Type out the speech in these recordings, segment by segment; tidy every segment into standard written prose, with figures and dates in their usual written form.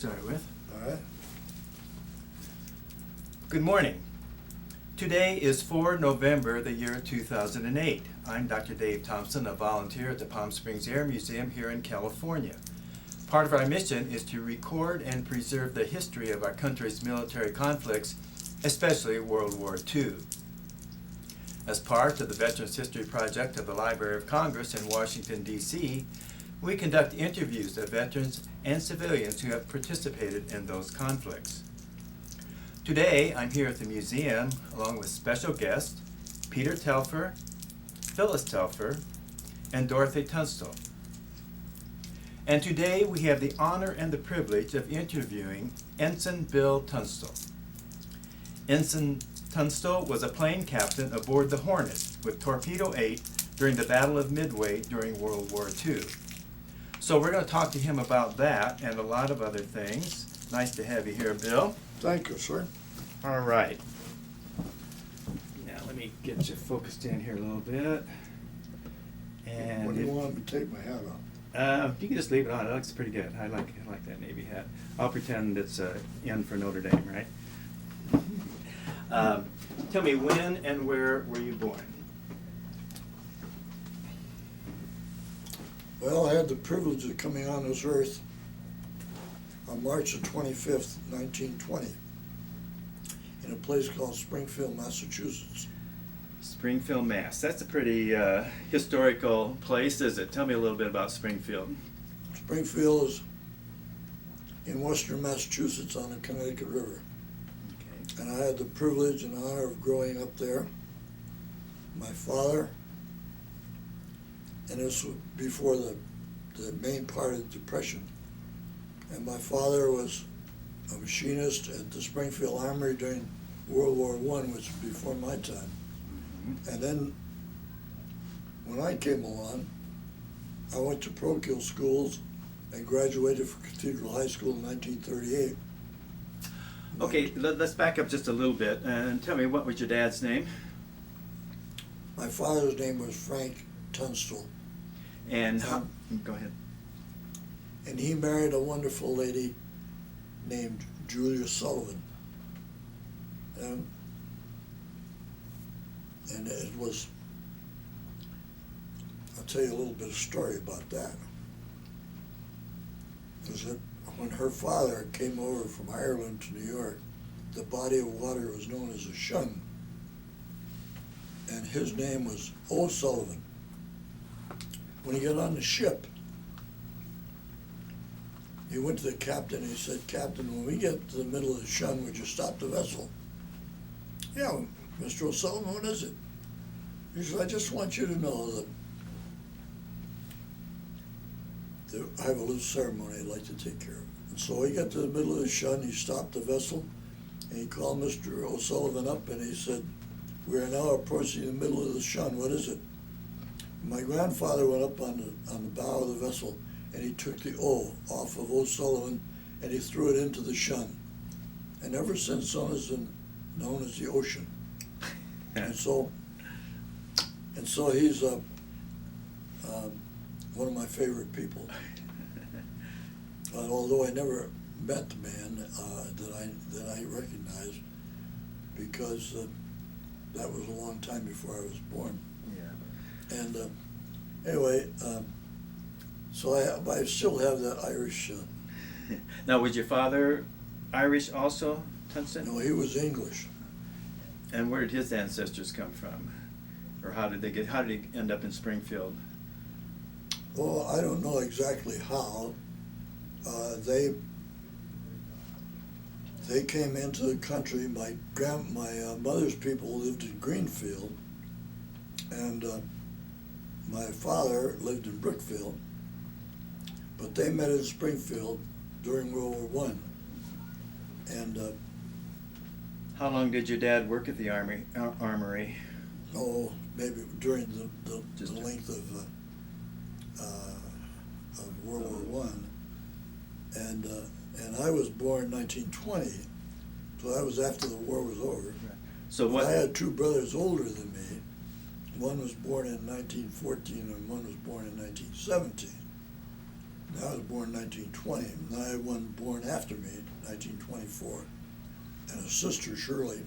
start with. All right. Good morning. Today is 4 November, the year 2008. I'm Dr. Dave Thompson, a volunteer at the Palm Springs Air Museum here in California. Part of our mission is to record and preserve the history of our country's military conflicts, especially World War II. As part of the Veterans History Project of the Library of Congress in Washington, D.C., we conduct interviews of veterans and civilians who have participated in those conflicts. Today, I'm here at the museum along with special guests Peter Telfer, Phyllis Telfer, and Dorothy Tunstall. And today we have the honor and the privilege of interviewing Ensign Bill Tunstall. Ensign Tunstall was a plane captain aboard the Hornet with Torpedo 8 during the Battle of Midway during World War II. So we're going to talk to him about that and a lot of other things. Nice to have you here, Bill. Thank you, sir. All right. Now let me get you focused in here a little bit. And When do you want me to take my hat off? you can just leave it on. It looks pretty good. I like that navy hat. I'll pretend it's N for Notre Dame, right? Tell me, when and where were you born? Well, I had the privilege of coming on this earth on March the 25th, 1920, in a place called Springfield, Massachusetts. Springfield, Mass. That's a pretty historical place, is it? Tell me a little bit about Springfield. Springfield is in western Massachusetts on the Connecticut River. Okay. And I had the privilege and honor of growing up there. My father, and this was before the main part of the Depression, and my father was a machinist at the Springfield Armory during World War I, which was before my time. And then when I came along, I went to parochial schools and graduated from Cathedral High School in 1938. Okay, let's back up just a little bit and tell me, what was your dad's name? My father's name was Frank Tunstall. And how, go ahead. And he married a wonderful lady named Julia Sullivan. And it was, I'll tell you a little bit of story about that. It was that when her father came over from Ireland to New York, the body of water was known as a shun. And his name was O'Sullivan. When he got on the ship, he went to the captain and he said, "Captain, when we get to the middle of the shun, would you stop the vessel?" "Yeah, Mr. O'Sullivan, what is it?" He said, "I just want you to know that I have a little ceremony I'd like to take care of." And so he got to the middle of the shun, he stopped the vessel, and he called Mr. O'Sullivan up and he said, "We are now approaching the middle of the shun, what is it?" My grandfather went up on the bow of the vessel and he took the O off of O'Sullivan and he threw it into the shun. And ever since on has been known as the ocean. And so he's one of my favorite people. Although I never met the man that I recognize, because that was a long time before I was born. Yeah. And anyway, so I still have that Irish. Now, was your father Irish also, Tunstall? No, he was English. And where did his ancestors come from? Or how did he end up in Springfield? Well, I don't know exactly how. They came into the country. My mother's people lived in Greenfield, and my father lived in Brookfield. But they met in Springfield during World War I. And how long did your dad work at the armory? Oh, maybe during the length of World War I. And I was born in 1920, so that was after the war was over. Right. So what? I had two brothers older than me. One was born in 1914 and one was born in 1917. I was born in 1920, and I had one born after me in 1924, and a sister, Shirley.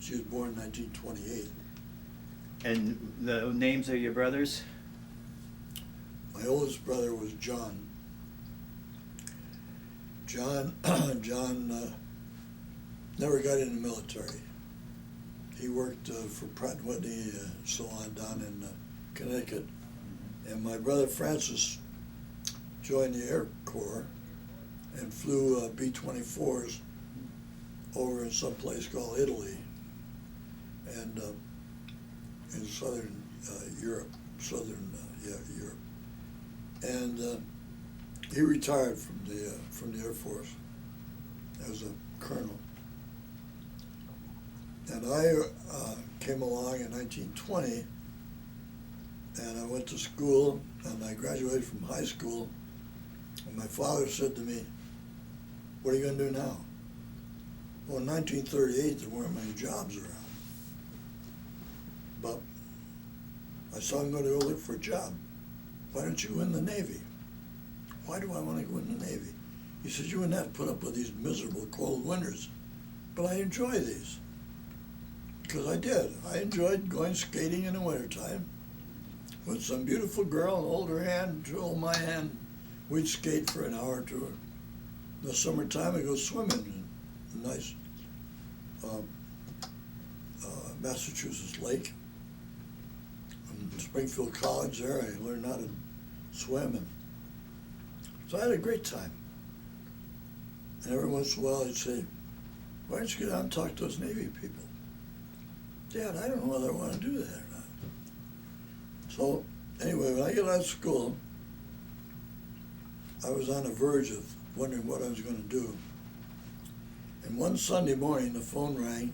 She was born in 1928. And the names of your brothers? My oldest brother was John. John never got in the military. He worked for Pratt & Whitney and so on down in Connecticut. And my brother Francis joined the Air Corps and flew B-24s over in some place called Italy and in southern Europe, Europe. And he retired from the Air Force as a colonel. And I came along in 1920, and I went to school, and I graduated from high school, and my father said to me, "What are you going to do now?" Well, in 1938, there weren't many jobs around. But I said, "I'm going to go look for a job. Why don't you go in the Navy?" "Why do I want to go in the Navy?" He said, "You wouldn't have to put up with these miserable cold winters." But I enjoy these. Because I did. I enjoyed going skating in the wintertime with some beautiful girl, and hold her hand, she'll hold my hand. We'd skate for an hour or two. In the summertime, I'd go swimming in a nice Massachusetts lake. In Springfield College there, I learned how to swim. And so I had a great time. And every once in a while, I'd say, "Why don't you get out and talk to those Navy people?" "Dad, I don't know whether I want to do that or not." So anyway, when I got out of school, I was on the verge of wondering what I was going to do. And one Sunday morning, the phone rang.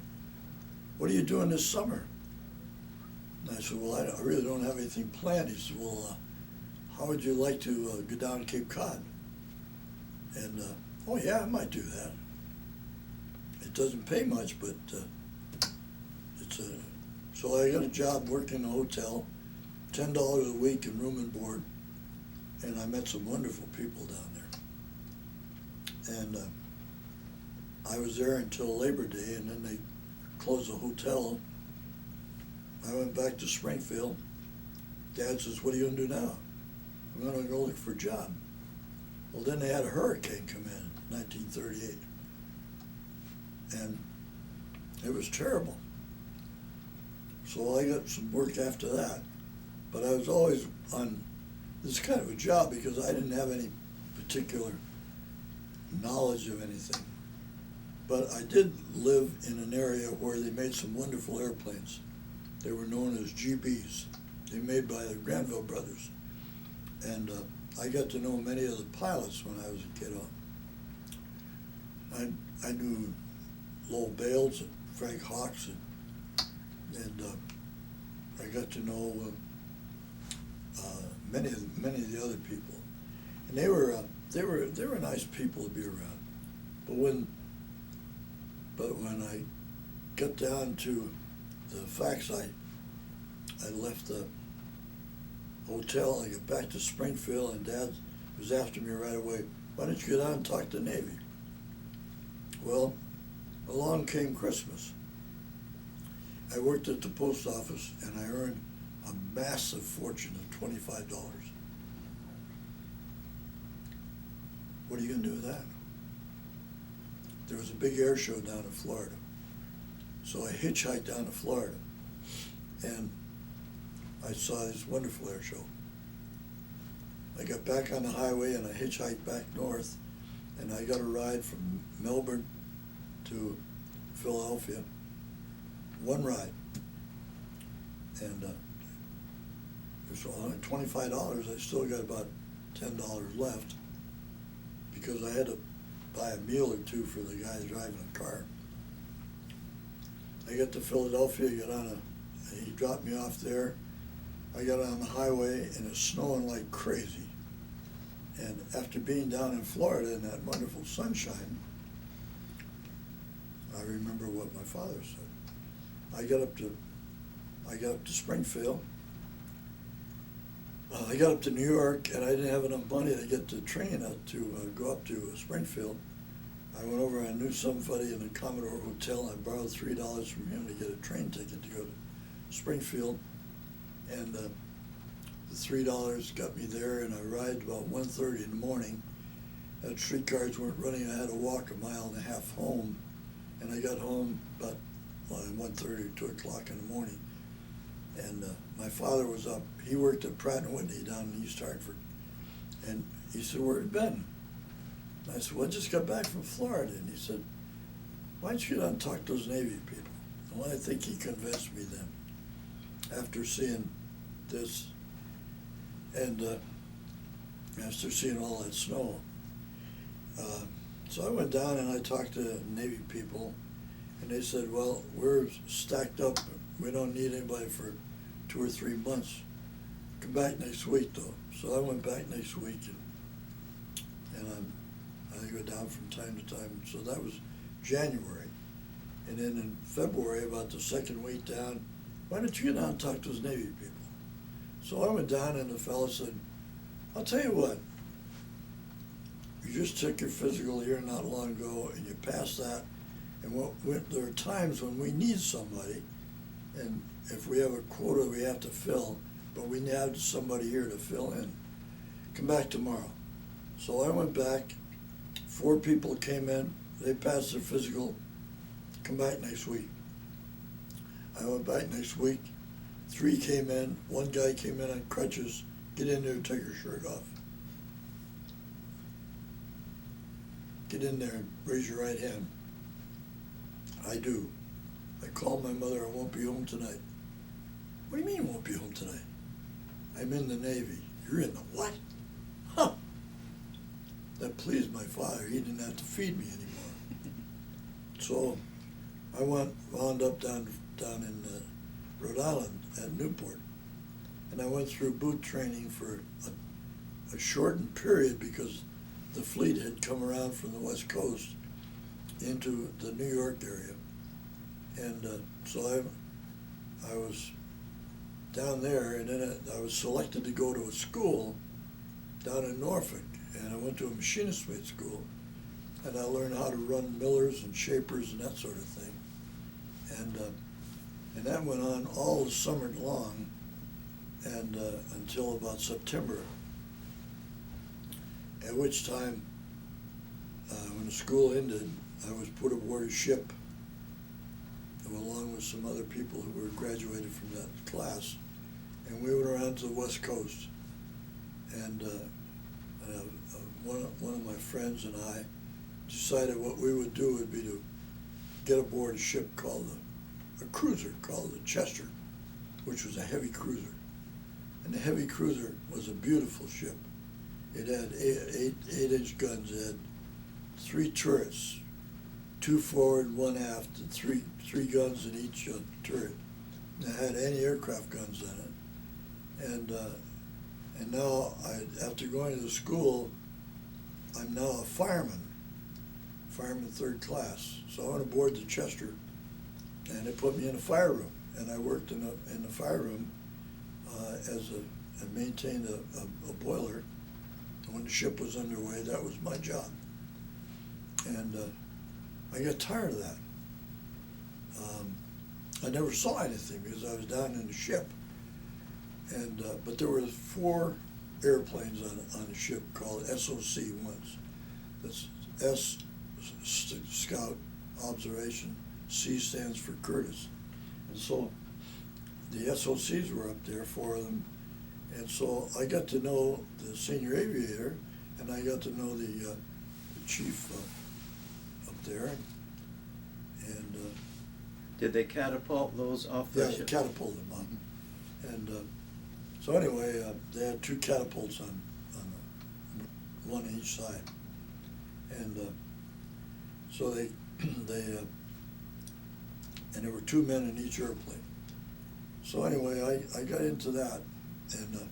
"What are you doing this summer?" And I said, "Well, I really don't have anything planned." He said, "Well, how would you like to go down to Cape Cod?" And, "Oh yeah, I might do that. It doesn't pay much, but so I got a job working in a hotel, $10 a week in room and board, and I met some wonderful people down there. And I was there until Labor Day, and then they closed the hotel. I went back to Springfield. Dad says, "What are you going to do now?" "I'm going to go look for a job." Well, then they had a hurricane come in 1938, and it was terrible. So I got some work after that, but I was always on this kind of a job because I didn't have any particular knowledge of anything. But I did live in an area where they made some wonderful airplanes. They were known as GBs. They were made by the Granville brothers. And I got to know many of the pilots when I was a kid. I knew Lowell Bales and Frank Hawks, and I got to know many of the other people, and they were nice people to be around. But when I got down to the facts, I left the hotel. I got back to Springfield, and Dad was after me right away. "Why don't you get out and talk to the Navy?" Well, along came Christmas. I worked at the post office, and I earned a massive fortune of $25. What are you going to do with that? There was a big air show down in Florida. So I hitchhiked down to Florida, and I saw this wonderful air show. I got back on the highway, and I hitchhiked back north, and I got a ride from Melbourne to Philadelphia. One ride, and it was only $25. I still got about $10 left because I had to buy a meal or two for the guys driving the car. I got to Philadelphia, he dropped me off there. I got on the highway, and it's snowing like crazy. And after being down in Florida in that wonderful sunshine, I remember what my father said. I got up to Springfield, I got up to New York, and I didn't have enough money to get the train out to go up to Springfield. I went over, I knew somebody in the Commodore Hotel. I borrowed $3 from him to get a train ticket to go to Springfield. And the $3 got me there, and I arrived about 1:30 in the morning. Streetcars weren't running. I had to walk 1.5 miles home, and I got home about 1:30 or 2 o'clock in the morning. And my father was up. He worked at Pratt & Whitney down in East Hartford. And he said, "Where have you been?" And I said, "Well, I just got back from Florida." And he said, "Why don't you get out and talk to those Navy people?" Well, I think he convinced me then, after seeing this, and after seeing all that snow. So I went down and I talked to Navy people, and they said, "Well, we're stacked up. We don't need anybody for 2 or 3 months. Come back next week, though." So I went back next week, and I go down from time to time. So that was January. And then in February, about the second week down, "Why don't you get down and talk to those Navy people?" So I went down, and the fellow said, "I'll tell you what, you just took your physical here not long ago, and you passed that, and there are times when we need somebody, and if we have a quota we have to fill, but we have somebody here to fill in. Come back tomorrow." So I went back, 4 people came in, they passed their physical, "Come back next week." I went back next week, 3 came in, 1 guy came in on crutches, "Get in there and take your shirt off. Get in there and raise your right hand." I do. I called my mother, "I won't be home tonight." "What do you mean won't be home tonight?" "I'm in the Navy." "You're in the what?" Huh. That pleased my father. He didn't have to feed me anymore. So I wound up down in Rhode Island at Newport. And I went through boot training for a shortened period because the fleet had come around from the West Coast into the New York area. And so I was down there, and then I was selected to go to a school down in Norfolk, and I went to a machinist mate school, and I learned how to run millers and shapers and that sort of thing. And that went on all the summer long, and until about September, at which time, when the school ended, I was put aboard a ship along with some other people who were graduated from that class, and we went around to the West Coast. And one of my friends and I decided what we would do would be to get aboard a ship a cruiser called the Chester, which was a heavy cruiser. And the heavy cruiser was a beautiful ship. It had 8-inch guns. It had 3 turrets, 2 forward, 1 aft, and three guns in each turret. And it had anti-aircraft guns in it. And now, after going to the school, I'm now a fireman 3rd class. So I went aboard the Chester, and they put me in a fire room, and I worked in the fire room I maintained a boiler. And when the ship was underway, that was my job. And I got tired of that. I never saw anything because I was down in the ship. And but there were 4 airplanes on the ship called SOC-1s. That's S, Scout, Observation, C stands for Curtis. And so the SOCs were up there, 4 of them. And so I got to know the senior aviator, and I got to know the chief up there. And Did they catapult those off the yeah, ship? they catapulted them up. And so anyway, they had 2 catapults on one on each side. And so they and there were 2 men in each airplane. So anyway, I got into that, and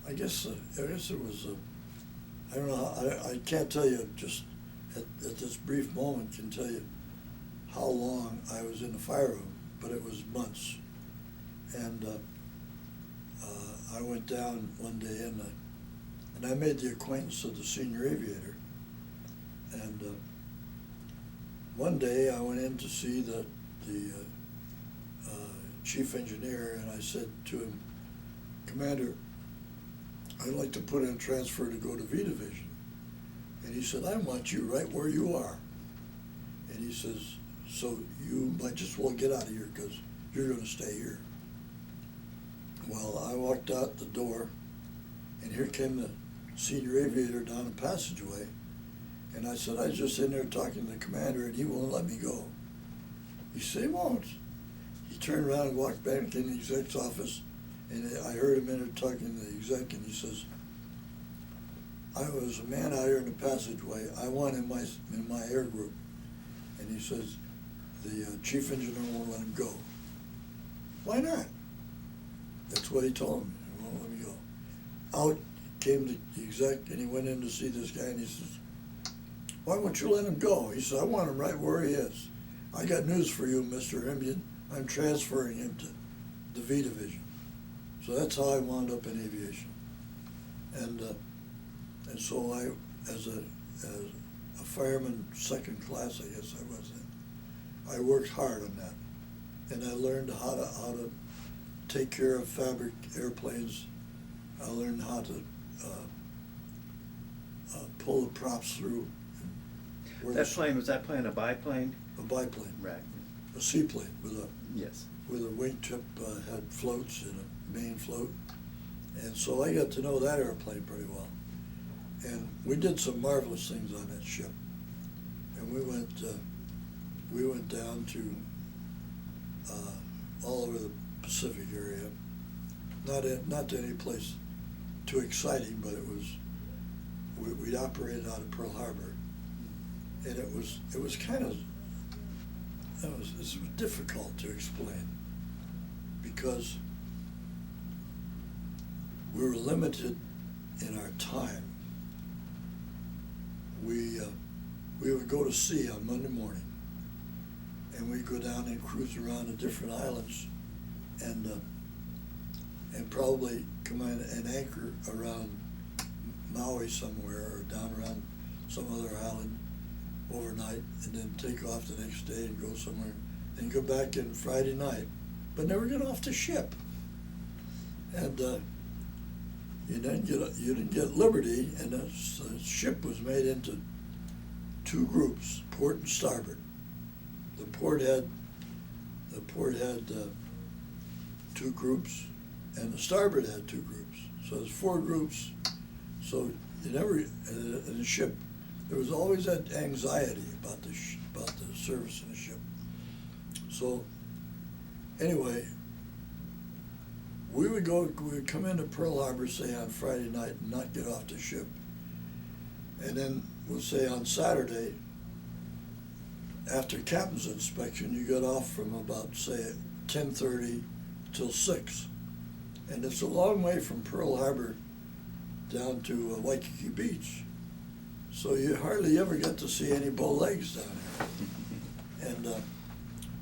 I guess it was I don't know how, I can't tell you just at this brief moment can tell you how long I was in the fire room, but it was months. And I went down one day and I made the acquaintance of the senior aviator. And one day I went in to see the chief engineer, and I said to him, "Commander, I'd like to put in a transfer to go to V Division." And he said, "I want you right where you are." And he says, "So you might just well get out of here because you're going to stay here." Well, I walked out the door, and here came the senior aviator down the passageway. And I said, "I was just in there talking to the commander, and he won't let me go." He said, "He won't." He turned around and walked back in the exec's office, and I heard him in there talking to the exec, and he says, "I was a man out here in the passageway. I want in my air group." And he says, "The chief engineer won't let him go." "Why not?" That's what he told me. He won't let me go. Out came the exec, and he went in to see this guy, and he says, "Why won't you let him go?" He said, "I want him right where he is. I got news for you, Mr. Indian. I'm transferring him to the V Division." So that's how I wound up in aviation. And so I, as a fireman second class, I guess I was in, I worked hard on that. And I learned how to take care of fabric airplanes. I learned how to pull the props through. That plane, was that plane a biplane? A biplane. Right. A seaplane with a Yes. wingtip had floats and a main float. And so I got to know that airplane pretty well. And we did some marvelous things on that ship. And we went down to all over the Pacific area. Not to any place too exciting, but it was, we operated out of Pearl Harbor. And it was kind of, it was difficult to explain because we were limited in our time. We would go to sea on Monday morning, and we'd go down and cruise around the different islands, and probably come in and anchor around Maui somewhere or down around some other island overnight, and then take off the next day and go somewhere, and go back in Friday night, but never get off the ship. And you didn't get liberty, and the ship was made into two groups, port and starboard. The port had two groups, and the starboard had two groups. So there's four groups. So you never in the ship, there was always that anxiety about the service in the ship. So anyway, we would come into Pearl Harbor, say on Friday night, and not get off the ship. And then we'll say on Saturday, after captain's inspection, you got off from about, say, 10:30 till 6. And it's a long way from Pearl Harbor down to Waikiki Beach. So you hardly ever get to see any bow legs down here. And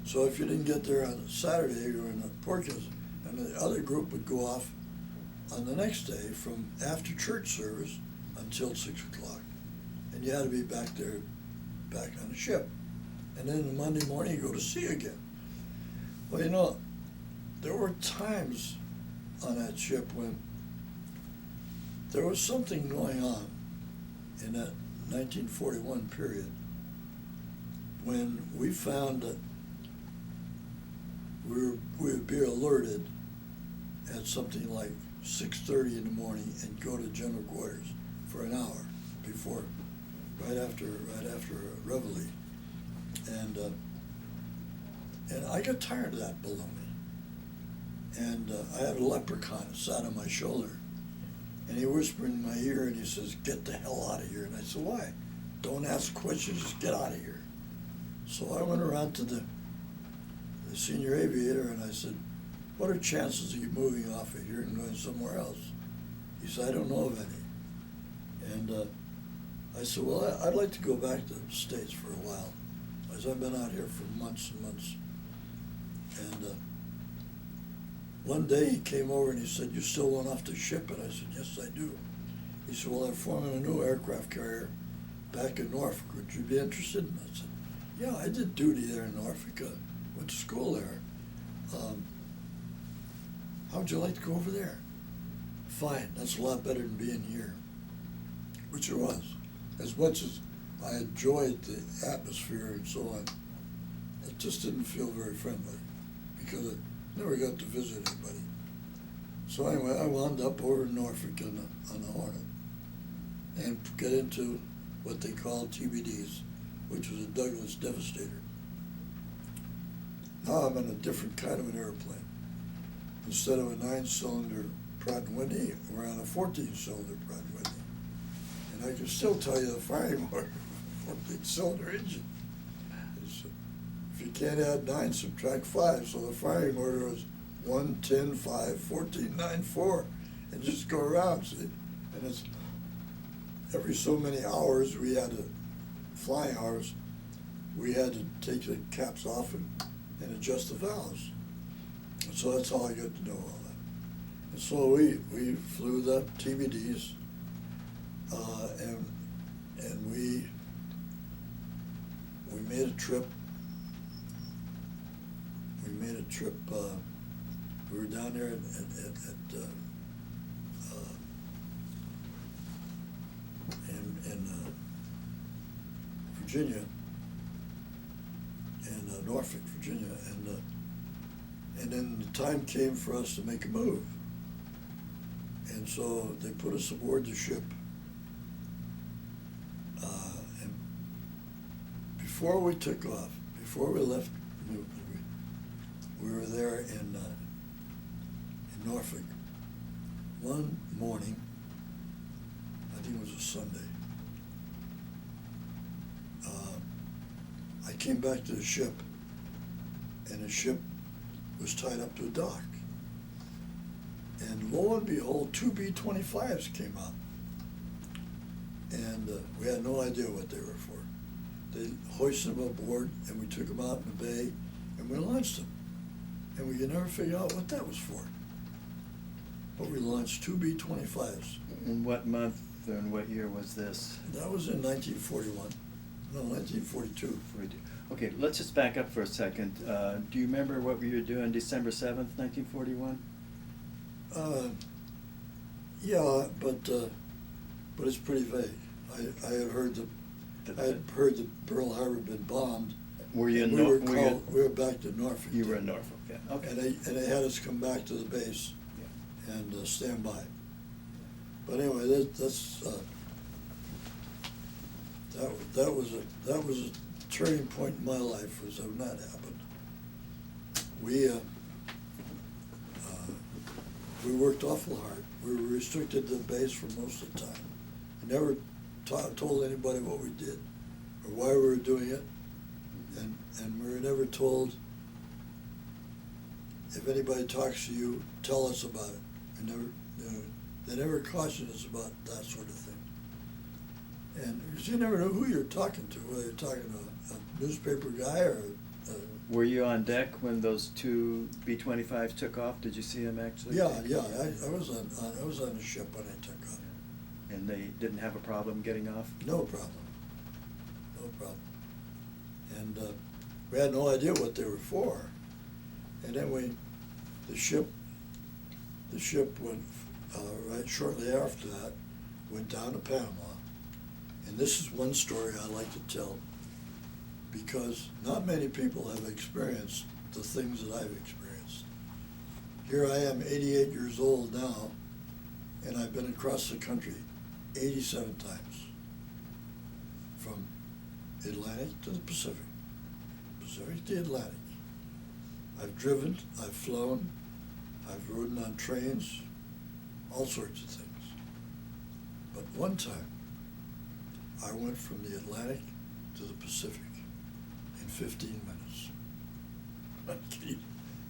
so if you didn't get there on Saturday, you were in the port, and the other group would go off on the next day from after church service until 6 o'clock. And you had to be back on the ship. And then the Monday morning, you go to sea again. Well, you know, there were times on that ship when there was something going on in that 1941 period when we found that we would be alerted at something like 6:30 in the morning and go to general quarters for an hour before, right after reveille. And I got tired of that baloney. And I had a leprechaun that sat on my shoulder, and he whispered in my ear, and he says, "Get the hell out of here." And I said, "Why?" "Don't ask questions, just get out of here." So I went around to the senior aviator, and I said, "What are chances of you moving off of here and going somewhere else?" He said, "I don't know of any." And I said, "Well, I'd like to go back to the States for a while, as I've been out here for months and months." And one day he came over and he said, "You still want off the ship?" And I said, "Yes, I do." He said, "Well, I'm forming a new aircraft carrier back in Norfolk. Would you be interested?" And I said, "Yeah, I did duty there in Norfolk. Went to school there. How would you like to go over there?" "Fine, that's a lot better than being here," which it was. As much as I enjoyed the atmosphere and so on, it just didn't feel very friendly because I never got to visit anybody. So anyway, I wound up over in Norfolk on the Hornet and get into what they call TBDs, which was a Douglas Devastator. Now I'm in a different kind of an airplane. Instead of a 9-cylinder Pratt & Whitney, we're on a 14-cylinder Pratt & Whitney. And I can still tell you the firing order for a 14-cylinder engine. If you can't add 9, subtract 5. So the firing order was 1, 10, 5, 14, 9, 4. And just go around, see? And it's every so many hours we had to, flying hours, we had to take the caps off and adjust the valves. And so that's how I got to know all that. And so we flew the TBDs, and we made a trip. We were down there in Virginia, in Norfolk, Virginia, and then the time came for us to make a move. And so they put us aboard the ship. And before we took off, before we left, we were there in Norfolk. One morning, I think it was a Sunday, I came back to the ship, and the ship was tied up to a dock. And lo and behold, 2 B-25s came out. And we had no idea what they were for. They hoisted them aboard, and we took them out in the bay, and we launched them. And we could never figure out what that was for. But we launched 2 B-25s. In what month and what year was this? That was in 1941. No, 1942. 42. Okay, let's just back up for a second. Do you remember what we were doing December 7th, 1941? Yeah, but it's pretty vague. I had heard that Pearl Harbor had been bombed. Were you in Norfolk? We were back to Norfolk. You were in Norfolk, yeah. Okay. And they had us come back to the base, yeah, and stand by. But anyway, that was a turning point in my life, was when that happened. We worked awful hard. We were restricted to the base for most of the time. I never told anybody what we did or why we were doing it, and we were never told, if anybody talks to you, tell us about it. They never cautioned us about that sort of thing. And because you never know who you're talking to, whether you're talking to a newspaper guy or Were you on deck when those 2 B-25s took off? Did you see them actually? Yeah. I was on the ship when they took off. And they didn't have a problem getting off? No problem. And we had no idea what they were for. And then the ship went right shortly after that, went down to Panama. And this is one story I like to tell, because not many people have experienced the things that I've experienced. Here I am, 88 years old now, and I've been across the country 87 times, from Atlantic to the Pacific, Pacific to Atlantic. I've driven, I've flown, I've ridden on trains, all sorts of things. But one time, I went from the Atlantic to the Pacific in 15 minutes.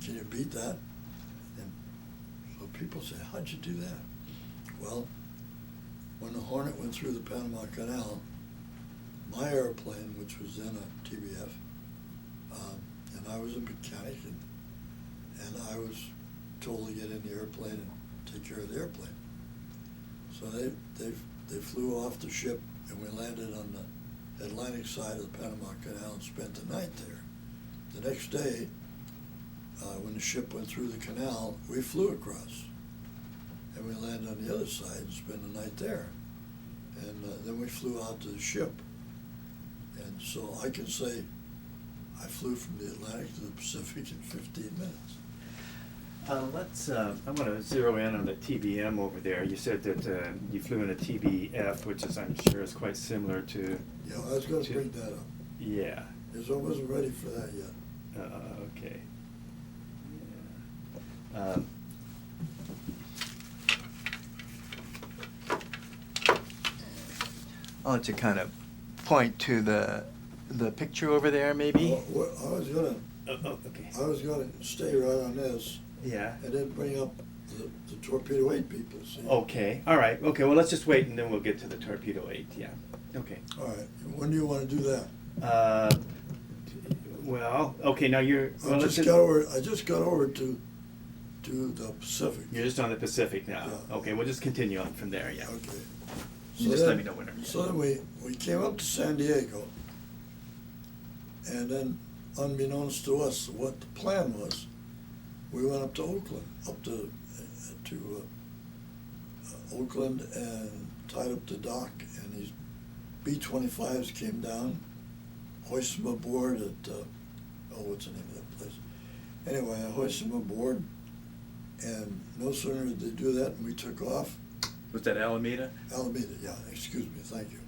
Can you beat that? And so people say, how'd you do that? Well, when the Hornet went through the Panama Canal, my airplane, which was then a TBF, and I was a mechanic, and I was told to get in the airplane and take care of the airplane. So they flew off the ship, and we landed on the Atlantic side of the Panama Canal and spent the night there. The next day, when the ship went through the canal, we flew across, and we landed on the other side and spent the night there. And then we flew out to the ship. And so I can say I flew from the Atlantic to the Pacific in 15 minutes. I'm going to zero in on the TBM over there. You said that you flew in a TBF, which is, I'm sure, is quite similar to. Yeah, I was going to bring that up. Yeah. Because I wasn't ready for that yet. Okay. Yeah. I'll let you kind of point to the picture over there, maybe. I was gonna. Okay. I was gonna stay right on this. Yeah. And then bring up the Torpedo 8 people. See? Okay. All right. Okay. Well, let's just wait, and then we'll get to the Torpedo 8. Yeah. Okay. All right. When do you want to do that? Well, okay. Now you're. Well, I just got over to the Pacific. You're just on the Pacific now. Yeah. Okay. We'll just continue on from there. Yeah. Okay. You just let me know whenever. So then we came up to San Diego, and then, unbeknownst to us, what the plan was, we went up to Oakland, Oakland, and tied up the dock, and these B-25s came down, hoisted them aboard at, what's the name of that place? Anyway, I hoisted them aboard, and no sooner did they do that, and we took off. Was that Alameda? Alameda, yeah, excuse me, thank you.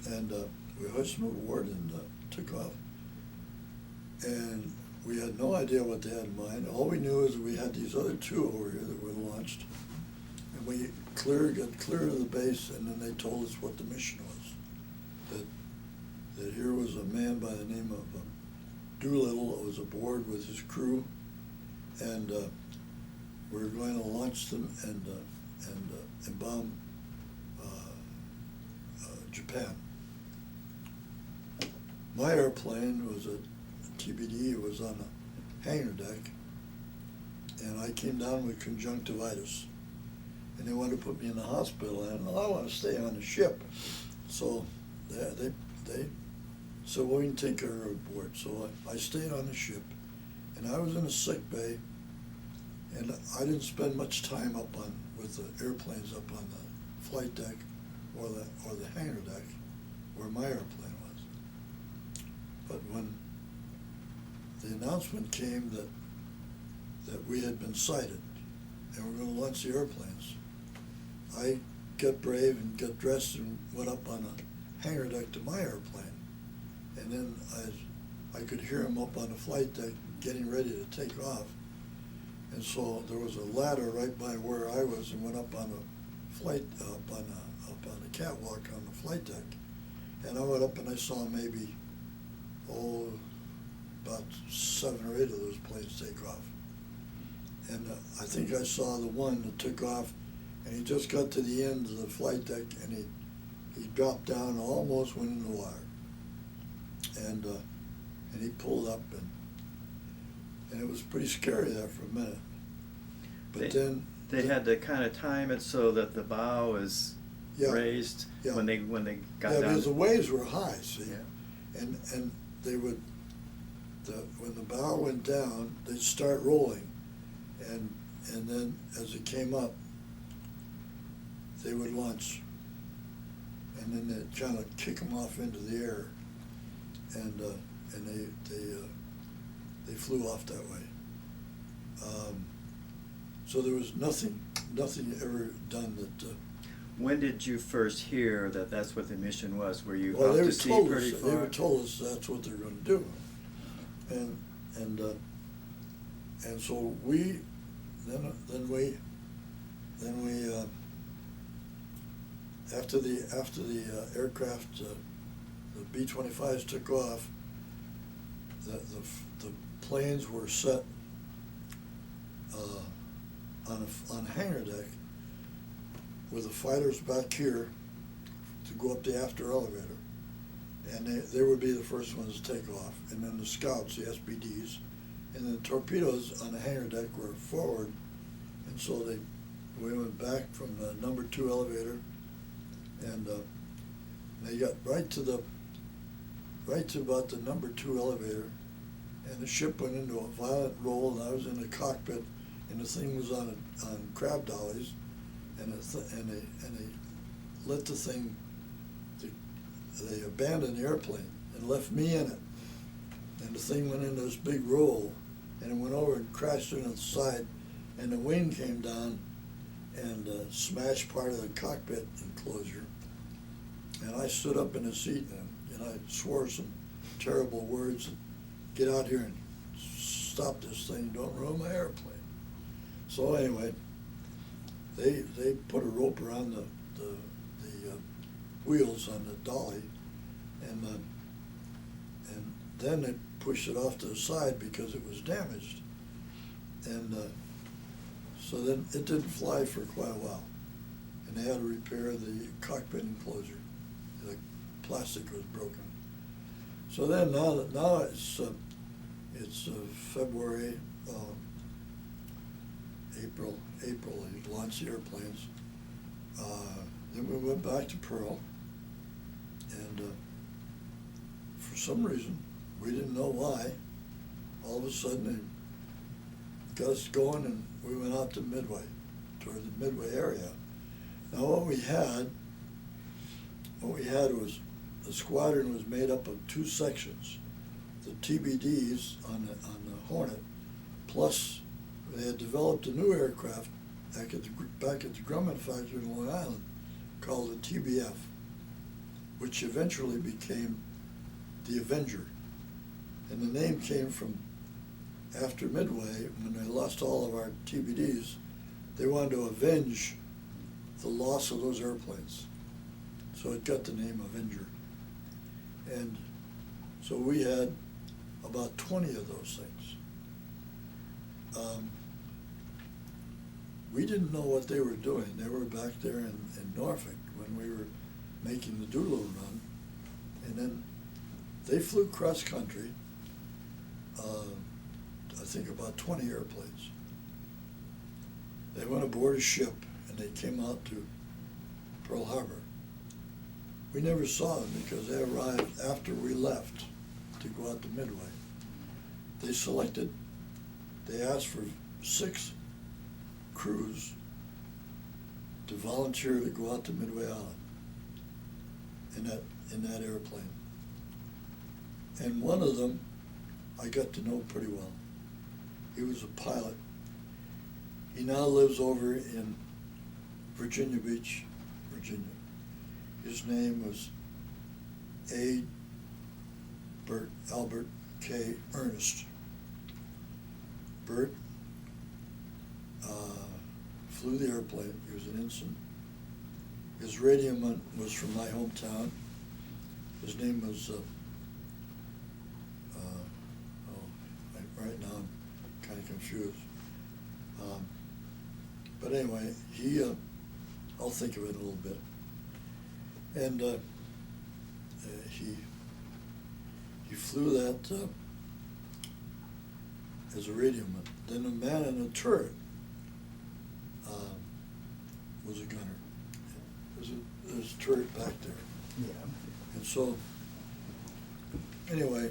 And we hoisted them aboard and took off. And we had no idea what they had in mind. All we knew is we had these other two over here that were launched. And we got clear of the base, and then they told us what the mission was. That here was a man by the name of Doolittle that was aboard with his crew, and we were going to launch them and bomb Japan. My airplane was a TBD. It was on a hangar deck, and I came down with conjunctivitis, and they wanted to put me in the hospital, and I want to stay on the ship. So they said, well, we can take her aboard. So I stayed on the ship, and I was in a sick bay, and I didn't spend much time with the airplanes up on the flight deck or the hangar deck where my airplane was. But when the announcement came that we had been sighted and we were going to launch the airplanes, I got brave and got dressed and went up on the hangar deck to my airplane. And then I could hear him up on the flight deck getting ready to take off. And so there was a ladder right by where I was, and went up on the flight, up on the catwalk on the flight deck. And I went up and I saw maybe, about 7 or 8 of those planes take off. And I think I saw the one that took off, and he just got to the end of the flight deck, and he dropped down and almost went in the water. And he pulled up, and it was pretty scary there for a minute. But then they had to kind of time it so that the bow is raised when they got down. Yeah, because the waves were high, see, yeah. and they would when the bow went down, they'd start rolling, and then as it came up, they would launch, and then they'd kind of kick them off into the air, and they flew off that way. So there was nothing ever done that. When did you first hear that that's what the mission was? Were you Well, out to sea pretty far? They were told us that's what they're going to do, and so we after the aircraft, the B-25s took off, the planes were set on a hangar deck with the fighters back here to go up the after elevator, and they would be the first ones to take off, and then the scouts, the SBDs, and then the torpedoes on the hangar deck were forward, and so we went back from the number 2 elevator, and they got right to about the number 2 elevator, and the ship went into a violent roll, and I was in the cockpit, and the thing was on crab dollies, and they let the thing. They abandoned the airplane and left me in it, and the thing went into this big roll, and it went over and crashed into the side, and the wing came down and smashed part of the cockpit enclosure. And I stood up in the seat and I swore some terrible words and get out here and stop this thing, don't ruin my airplane. So anyway, they put a rope around the wheels on the dolly, and then they pushed it off to the side because it was damaged. And so then it didn't fly for quite a while, and they had to repair the cockpit enclosure. The plastic was broken. So then now it's February, April. They launched the airplanes. Then we went back to Pearl, and for some reason, we didn't know why, all of a sudden it got us going, and we went out to Midway, toward the Midway area. Now what we had was, the squadron was made up of 2 sections. The TBDs on the Hornet, plus they had developed a new aircraft back at the Grumman factory in Long Island called the TBF, which eventually became the Avenger. And the name came from after Midway, when they lost all of our TBDs, they wanted to avenge the loss of those airplanes. So it got the name Avenger. And so we had about 20 of those things. We didn't know what they were doing. They were back there in Norfolk when we were making the Doodle run. And then they flew cross country, I think about 20 airplanes. They went aboard a ship and they came out to Pearl Harbor. We never saw them because they arrived after we left to go out to Midway. They asked for 6 crews to volunteer to go out to Midway Island in that airplane. And one of them I got to know pretty well. He was a pilot. He now lives over in Virginia Beach, Virginia. His name was Albert K. Ernest. Bert flew the airplane. He was an ensign. His radioman was from my hometown. His name was, right now I'm kind of confused. But anyway, I'll think of it a little bit. And he flew that as a radioman. Then the man in the turret was a gunner. There's a turret back there. Yeah. And so, anyway,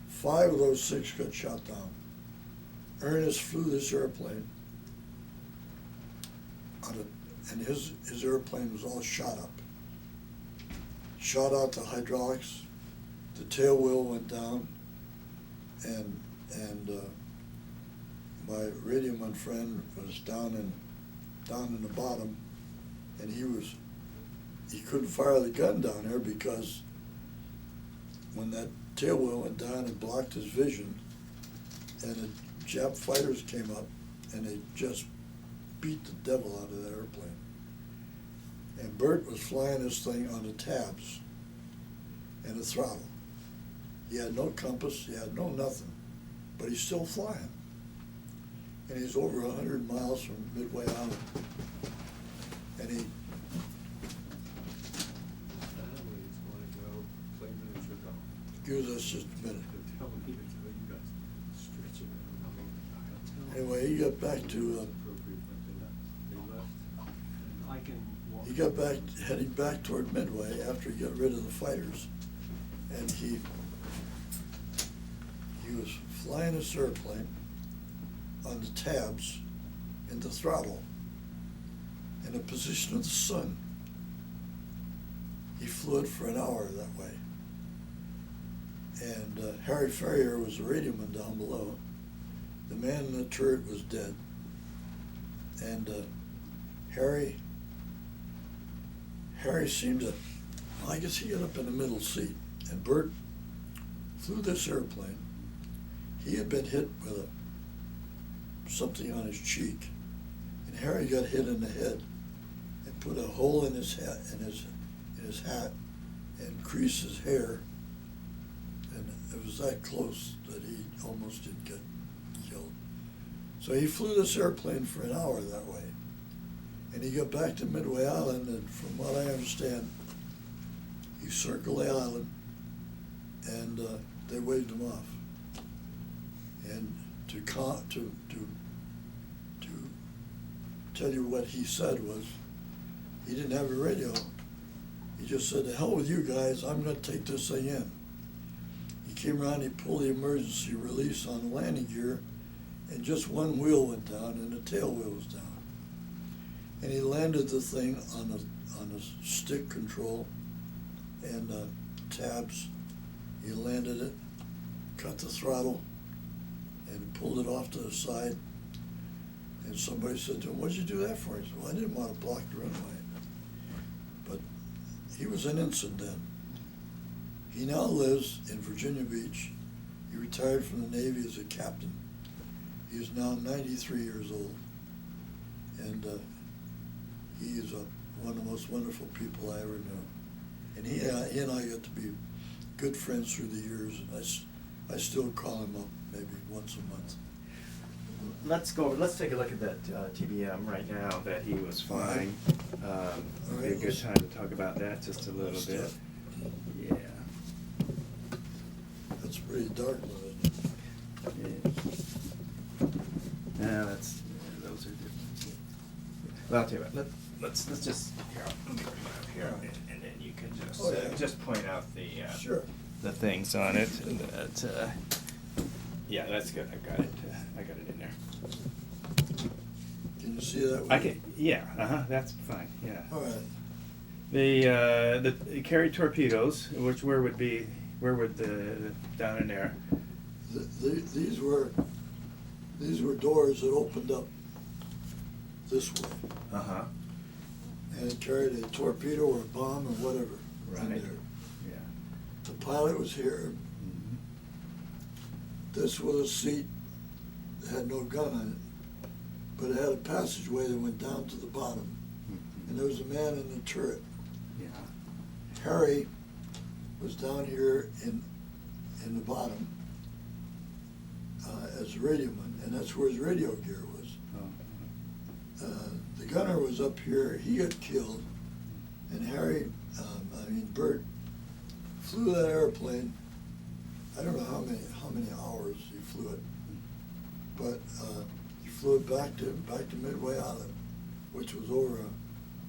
5 of those 6 got shot down. Ernest flew this airplane, and his airplane was all shot up. Shot out the hydraulics, the tail wheel went down, and my radioman friend was down in the bottom, and he couldn't fire the gun down there because when that tail wheel went down, it blocked his vision, and the Jap fighters came up and they just beat the devil out of that airplane. And Bert was flying this thing on the tabs and the throttle. He had no compass, he had no nothing, but he's still flying. And he's over 100 miles from Midway Island. And he give us just a minute. Anyway, he got back to, he got back, heading back toward Midway after he got rid of the fighters. And he was flying this airplane on the tabs in the throttle in the position of the sun. He flew it for an hour that way. And Harry Ferrier was the radioman down below. The man in the turret was dead. And Harry seemed to, I guess he got up in the middle seat. And Bert flew this airplane. He had been hit with something on his cheek. And Harry got hit in the head and put a hole in his hat, and creased his hair. And it was that close that he almost didn't get killed. So he flew this airplane for an hour that way. And he got back to Midway Island, and from what I understand, he circled the island, and they waved him off. And to tell you what he said was, he didn't have a radio. He just said, "To hell with you guys, I'm going to take this thing in." He came around, he pulled the emergency release on the landing gear, and just one wheel went down, and the tail wheel was down. And he landed the thing on a stick control and tabs. He landed it, cut the throttle, and pulled it off to the side. And somebody said to him, "What'd you do that for?" He said, "Well, I didn't want to block the runway." But he was an ensign then. He now lives in Virginia Beach. He retired from the Navy as a captain. He is now 93 years old. And he is one of the most wonderful people I ever knew. And he and I got to be good friends through the years, and I still call him up maybe once a month. Let's take a look at that TBM right now that he was flying. It'd be a good time to talk about that just a little bit. Yeah. That's pretty dark, isn't it? Yeah, those are different. Well, I'll tell you what, let's just, here, let me bring it up here, and then you can just, just point out the, sure, the things on it. Yeah, that's good, I got it in there. Can you see that? I can, yeah, that's fine, yeah. All right. The carried torpedoes, where would down in there? These were doors that opened up this way. And it carried a torpedo or a bomb or whatever in there. Yeah. The pilot was here. Mm-hmm. This was a seat that had no gun on it, but it had a passageway that went down to the bottom. Mm-hmm. And there was a man in the turret. Yeah. Harry was down here in the bottom as a radioman, and that's where his radio gear was. Oh. The gunner was up here. He got killed, and Bert flew that airplane. I don't know how many hours he flew it, but he flew it back to Midway Island, which was over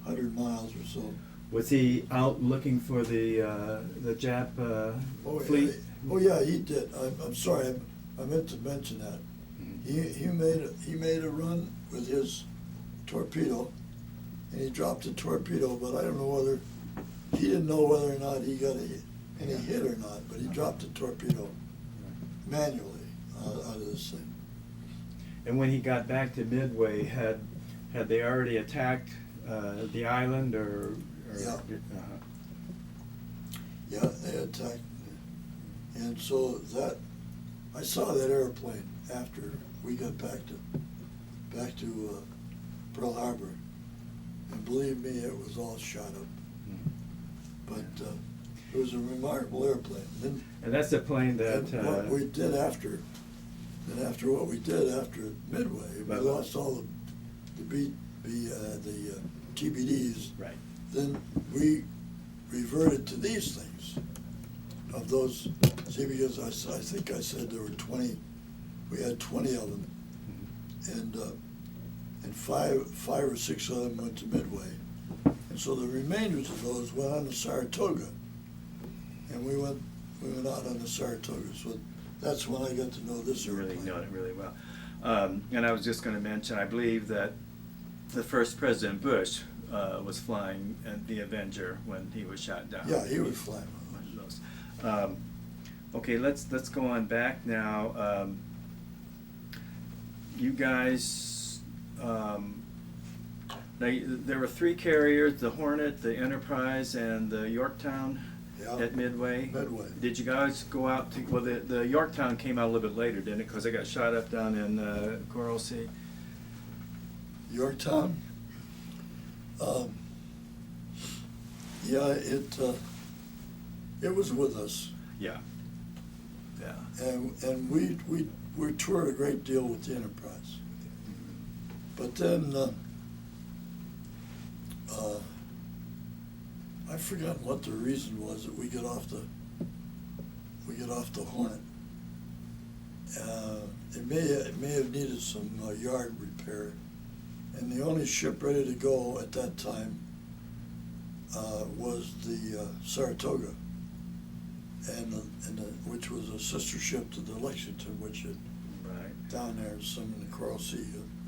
100 miles or so. Was he out looking for the Jap fleet? Yeah. Oh yeah, he did. I'm sorry, I meant to mention that. Mm-hmm. He made a run with his torpedo, and he dropped the torpedo, but I don't know whether he didn't know whether or not he got any hit or not, but he dropped the torpedo manually out of this thing. And when he got back to Midway, had they already attacked the island, or yeah. Yeah, they attacked, and so I saw that airplane after we got back to Pearl Harbor, and believe me, it was all shot up. But it was a remarkable airplane. And that's the plane that. And what we did after Midway, we lost all the TBDs. Right. Then we reverted to these things. Of those, see, because I think I said there were 20. We had 20 of them, and five or six of them went to Midway. And so the remainders of those went on to Saratoga. And we went out on the Saratoga. So that's when I got to know this You really airplane. know it really well. And I was just going to mention, I believe that the first President Bush was flying the Avenger when he was shot down. Yeah, he was flying One of those. Okay, let's go on back now. You guys, there were three carriers: the Hornet, the Enterprise, and the Yorktown. Yeah. At Midway. Midway. Did you guys go out to? Well, the Yorktown came out a little bit later, didn't it? Because they got shot up down in Coral Sea. Yorktown? Yeah, it was with us. Yeah. Yeah. And we toured a great deal with the Enterprise. But then I've forgotten what the reason was that we get off the Hornet. It may have needed some yard repair, and the only ship ready to go at that time was the Saratoga, which was a sister ship to the Lexington, which had down there some in the Coral Sea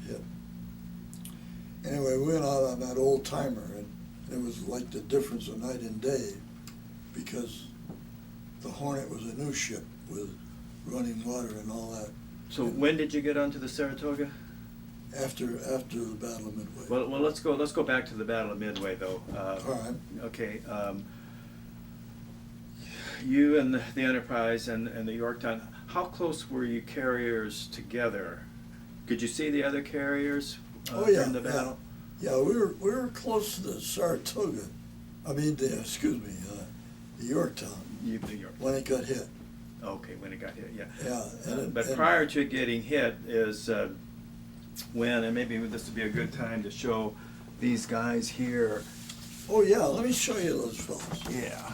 hit. Anyway, we went out on that old timer, and it was like the difference of night and day, because the Hornet was a new ship with running water and all that. So when did you get onto the Saratoga? After the Battle of Midway. Well, let's go back to the Battle of Midway, though. All right. Okay. You and the Enterprise and the Yorktown, how close were you carriers together? Could you see the other carriers during the battle? Yeah, we were close to the Saratoga. I mean, the Yorktown. When it got hit. Okay, when it got hit, yeah. Yeah. But prior to it getting hit is when, and maybe this would be a good time to show these guys here. Oh yeah, let me show you those fellas. Yeah.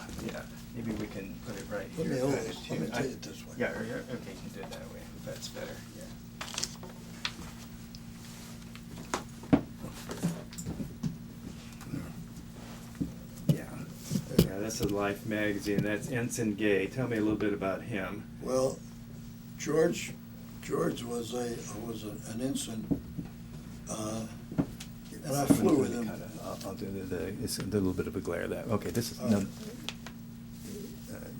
Maybe we can put it right Let here. me take it this way. Yeah, okay, you can do it that way. That's better, yeah. Yeah, that's a Life magazine. That's Ensign Gay. Tell me a little bit about him. Well, George was an ensign, and I flew with him. I'll do it's a little bit of a glare. That okay. This is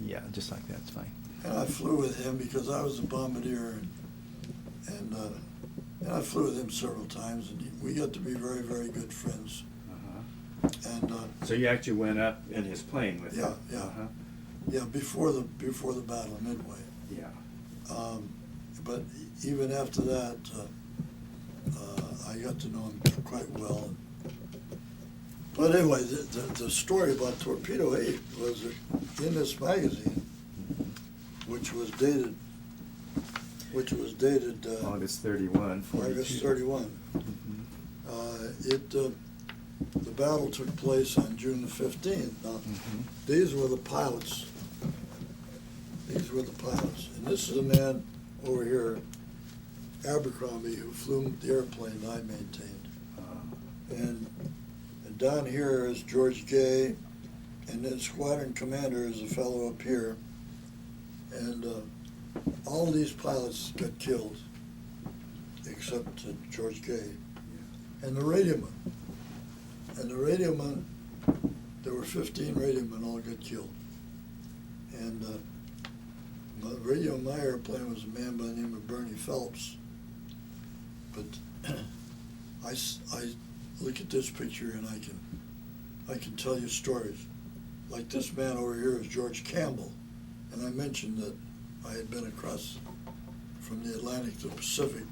yeah, just like that. It's fine. And I flew with him because I was a bombardier, and I flew with him several times, and we got to be very, very good friends. And so you actually went up in his plane with him? Yeah, before the Battle of Midway. Yeah. But even after that, I got to know him quite well. But anyway, the story about Torpedo 8 was that in this magazine, which was dated August 31, 42. August 31. The battle took place on June the 15th. Now, these were the pilots. And this is a man over here, Abercrombie, who flew the airplane I maintained. And down here is George Gay, and then squadron commander is a fellow up here. And all these pilots got killed, except George Gay. And the radioman. There were 15 radiomen all got killed. And the radio in my airplane was a man by the name of Bernie Phelps. But I look at this picture and I can tell you stories. Like this man over here is George Campbell. And I mentioned that I had been across from the Atlantic to the Pacific.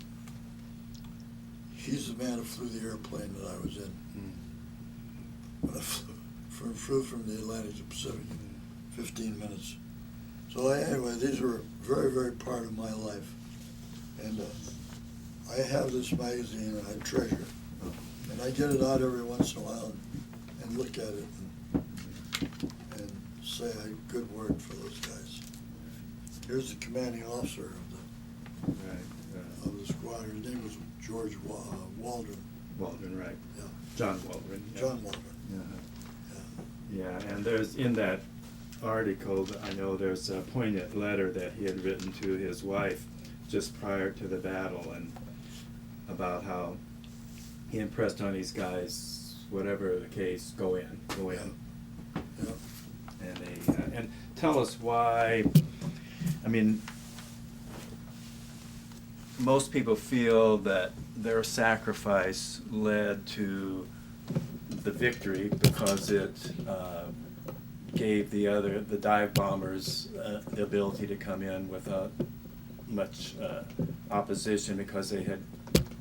He's the man who flew the airplane that I was in. When I flew from the Atlantic to the Pacific in 15 minutes. So anyway, these were very, very part of my life. And I have this magazine and I treasure it. And I get it out every once in a while and look at it and say a good word for those guys. Here's the commanding officer of the squadron. His name was George Waldron. Waldron, right? Yeah. John Waldron. Yeah. John Waldron. Yeah, and there's in that article, I know there's a poignant letter that he had written to his wife just prior to the battle, and Yeah. about how he impressed on these guys, whatever the case, go in. Yeah. And they and tell us why. I mean, most people feel that their sacrifice led to the victory because it gave the dive bombers the ability to come in without much opposition because they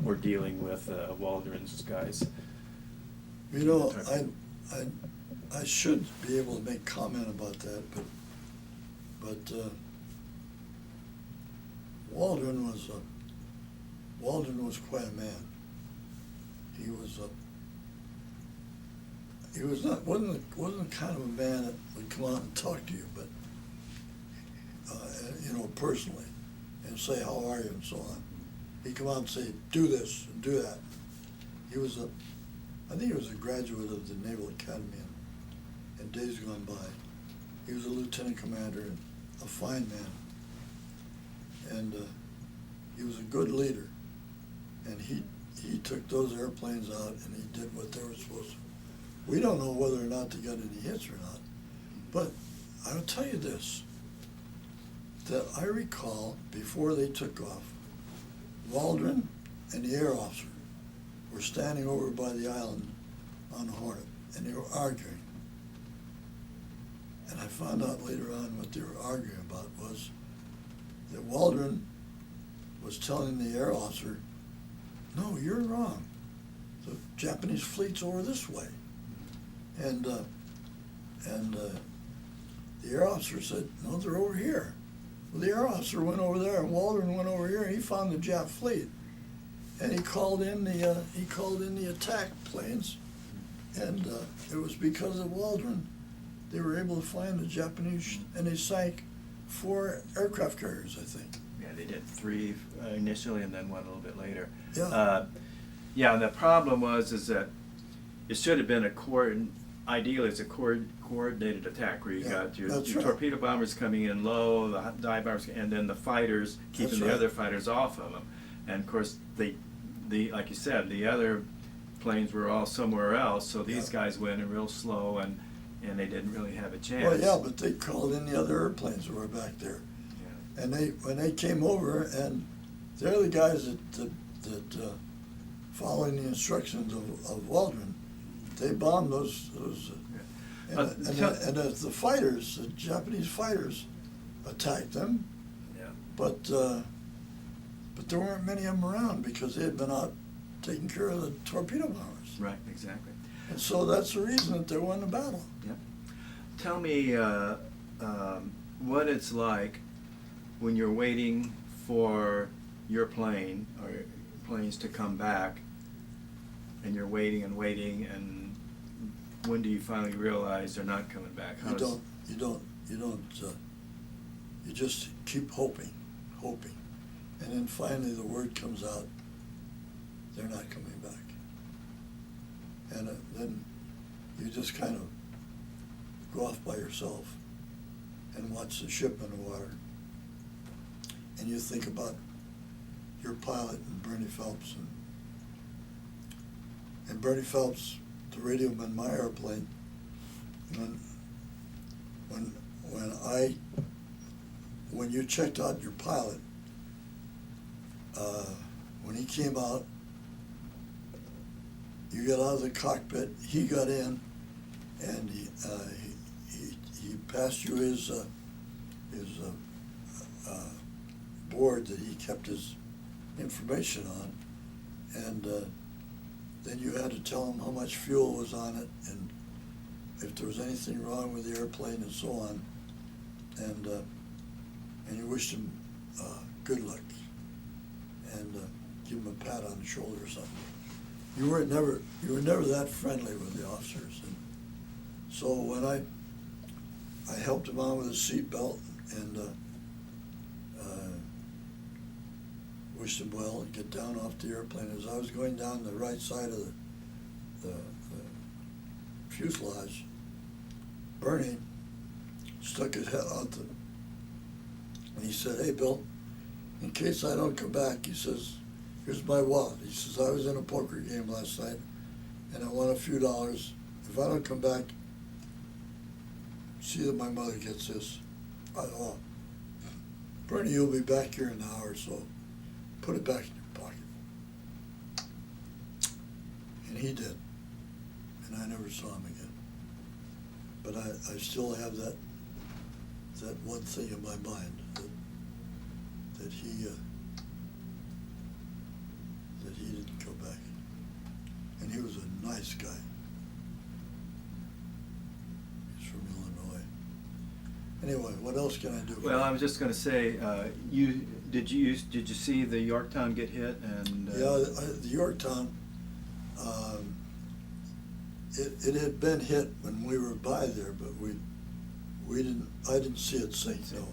were dealing with Waldron's guys. You know, I should be able to make comment about that, but Waldron was quite a man. He wasn't the kind of a man that would come out and talk to you, but you know, personally, and say how are you and so on. He'd come out and say, do this and do that. I think he was a graduate of the Naval Academy in days gone by. He was a lieutenant commander and a fine man, and he was a good leader. And he took those airplanes out and he did what they were supposed to. We don't know whether or not they got any hits or not, but I'll tell you this, that I recall before they took off, Waldron and the air officer were standing over by the island on the Hornet, and they were arguing. And I found out later on what they were arguing about was that Waldron was telling the air officer, no, you're wrong. The Japanese fleet's over this way. And the air officer said, no, they're over here. Well, the air officer went over there, and Waldron went over here, and he found the Jap fleet. And he called in the attack planes, and it was because of Waldron they were able to find the Japanese, and they sank 4 aircraft carriers, I think. Yeah, they did 3 initially, and then 1 a little bit later. Yeah. Yeah, and the problem is that it should have been ideally it's a coordinated attack where you Yeah, got your that's right. torpedo bombers coming in low, the dive bombers, and then the fighters keeping That's the right. other fighters off of them. And of course, like you said, the other planes were all somewhere else, so these Yeah. guys went in real slow, and they didn't really have a chance. Well, yeah, but they called in the other airplanes that were back there. Yeah. And when they came over, and they're the guys that following the instructions of Waldron, they bombed those and as the fighters, the Japanese fighters, attacked them. Yeah. But there weren't many of them around because they had been out taking care of the torpedo bombers. Right, exactly. And so that's the reason that they won the battle. Yep. Tell me what it's like when you're waiting for your plane or planes to come back, and you're waiting, and when do you finally realize they're not coming back? You just keep hoping, and then finally the word comes out, they're not coming back. And then you just kind of go off by yourself and watch the ship in the water, and you think about your pilot and Bernie Phelps, and Bernie Phelps, the radioman in my airplane, when you checked out your pilot, when he came out, you got out of the cockpit, he got in, and he passed you his board that he kept his information on, and then you had to tell him how much fuel was on it and if there was anything wrong with the airplane and so on, and you wished him good luck and give him a pat on the shoulder or something. You were never that friendly with the officers, and so when I helped him on with his seatbelt, and wished him well and get down off the airplane. As I was going down the right side of the fuselage, Bernie stuck his head out and he said, "Hey, Bill, in case I don't come back," he says, "here's my wallet." He says, "I was in a poker game last night and I won a few dollars. If I don't come back, see that my mother gets this." I thought, "Oh, Bernie, you'll be back here in an hour, so put it back in your pocket." And he did. And I never saw him again. But I still have that one thing in my mind, that he didn't go back. And he was a nice guy. He's from Illinois. Anyway, what else can I do for Well, you? I was just going to say, did you see the Yorktown get hit? And Yeah, the Yorktown, it had been hit when we were by there, but I didn't see it sink, no.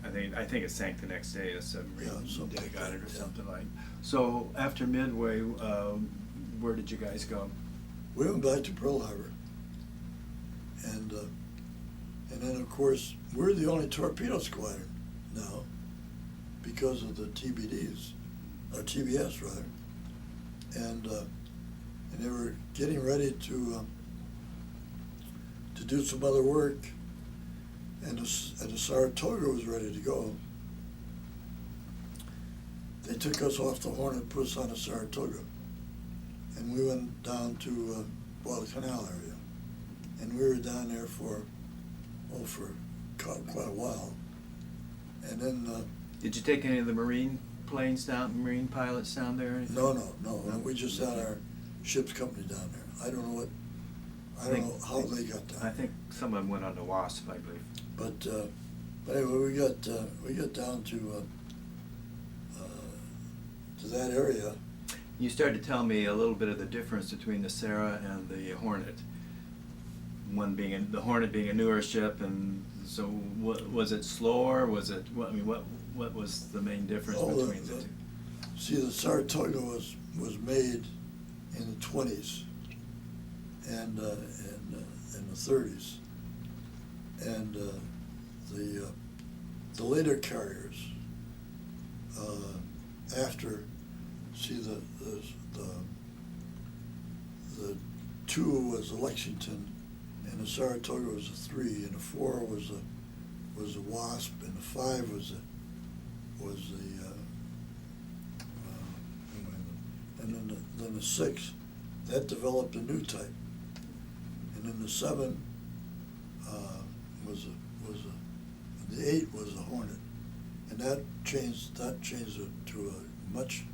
I think it sank the next day. A submarine something like got that, it or yeah. something like. So after Midway, where did you guys go? We went back to Pearl Harbor, and then of course we're the only torpedo squadron now because of the TBDs, or TBS rather, and they were getting ready to do some other work, and the Saratoga was ready to go. They took us off the Hornet, put us on the Saratoga, and we went down to Guadalcanal area, and we were down there for quite a while, and then Did you take any of the Marine planes down, Marine pilots down there? Or anything? no, we just had our ship's company down there. I don't know how they got down. I think some of them went on the Wasp, I believe. But anyway, we got down to that area. You started to tell me a little bit of the difference between the Sarah and the Hornet. The Hornet being a newer ship, and so was it slower? Was it? What was the main difference between the two? See, the Saratoga was made in the 20s and in the 30s, and the later carriers after, see, the 2 was the Lexington, and the Saratoga was a 3, and the 4 was a Wasp, and the 5 was the and then the 6 that developed a new type, and then the 7 the 8 was the Hornet, and that changed it to a much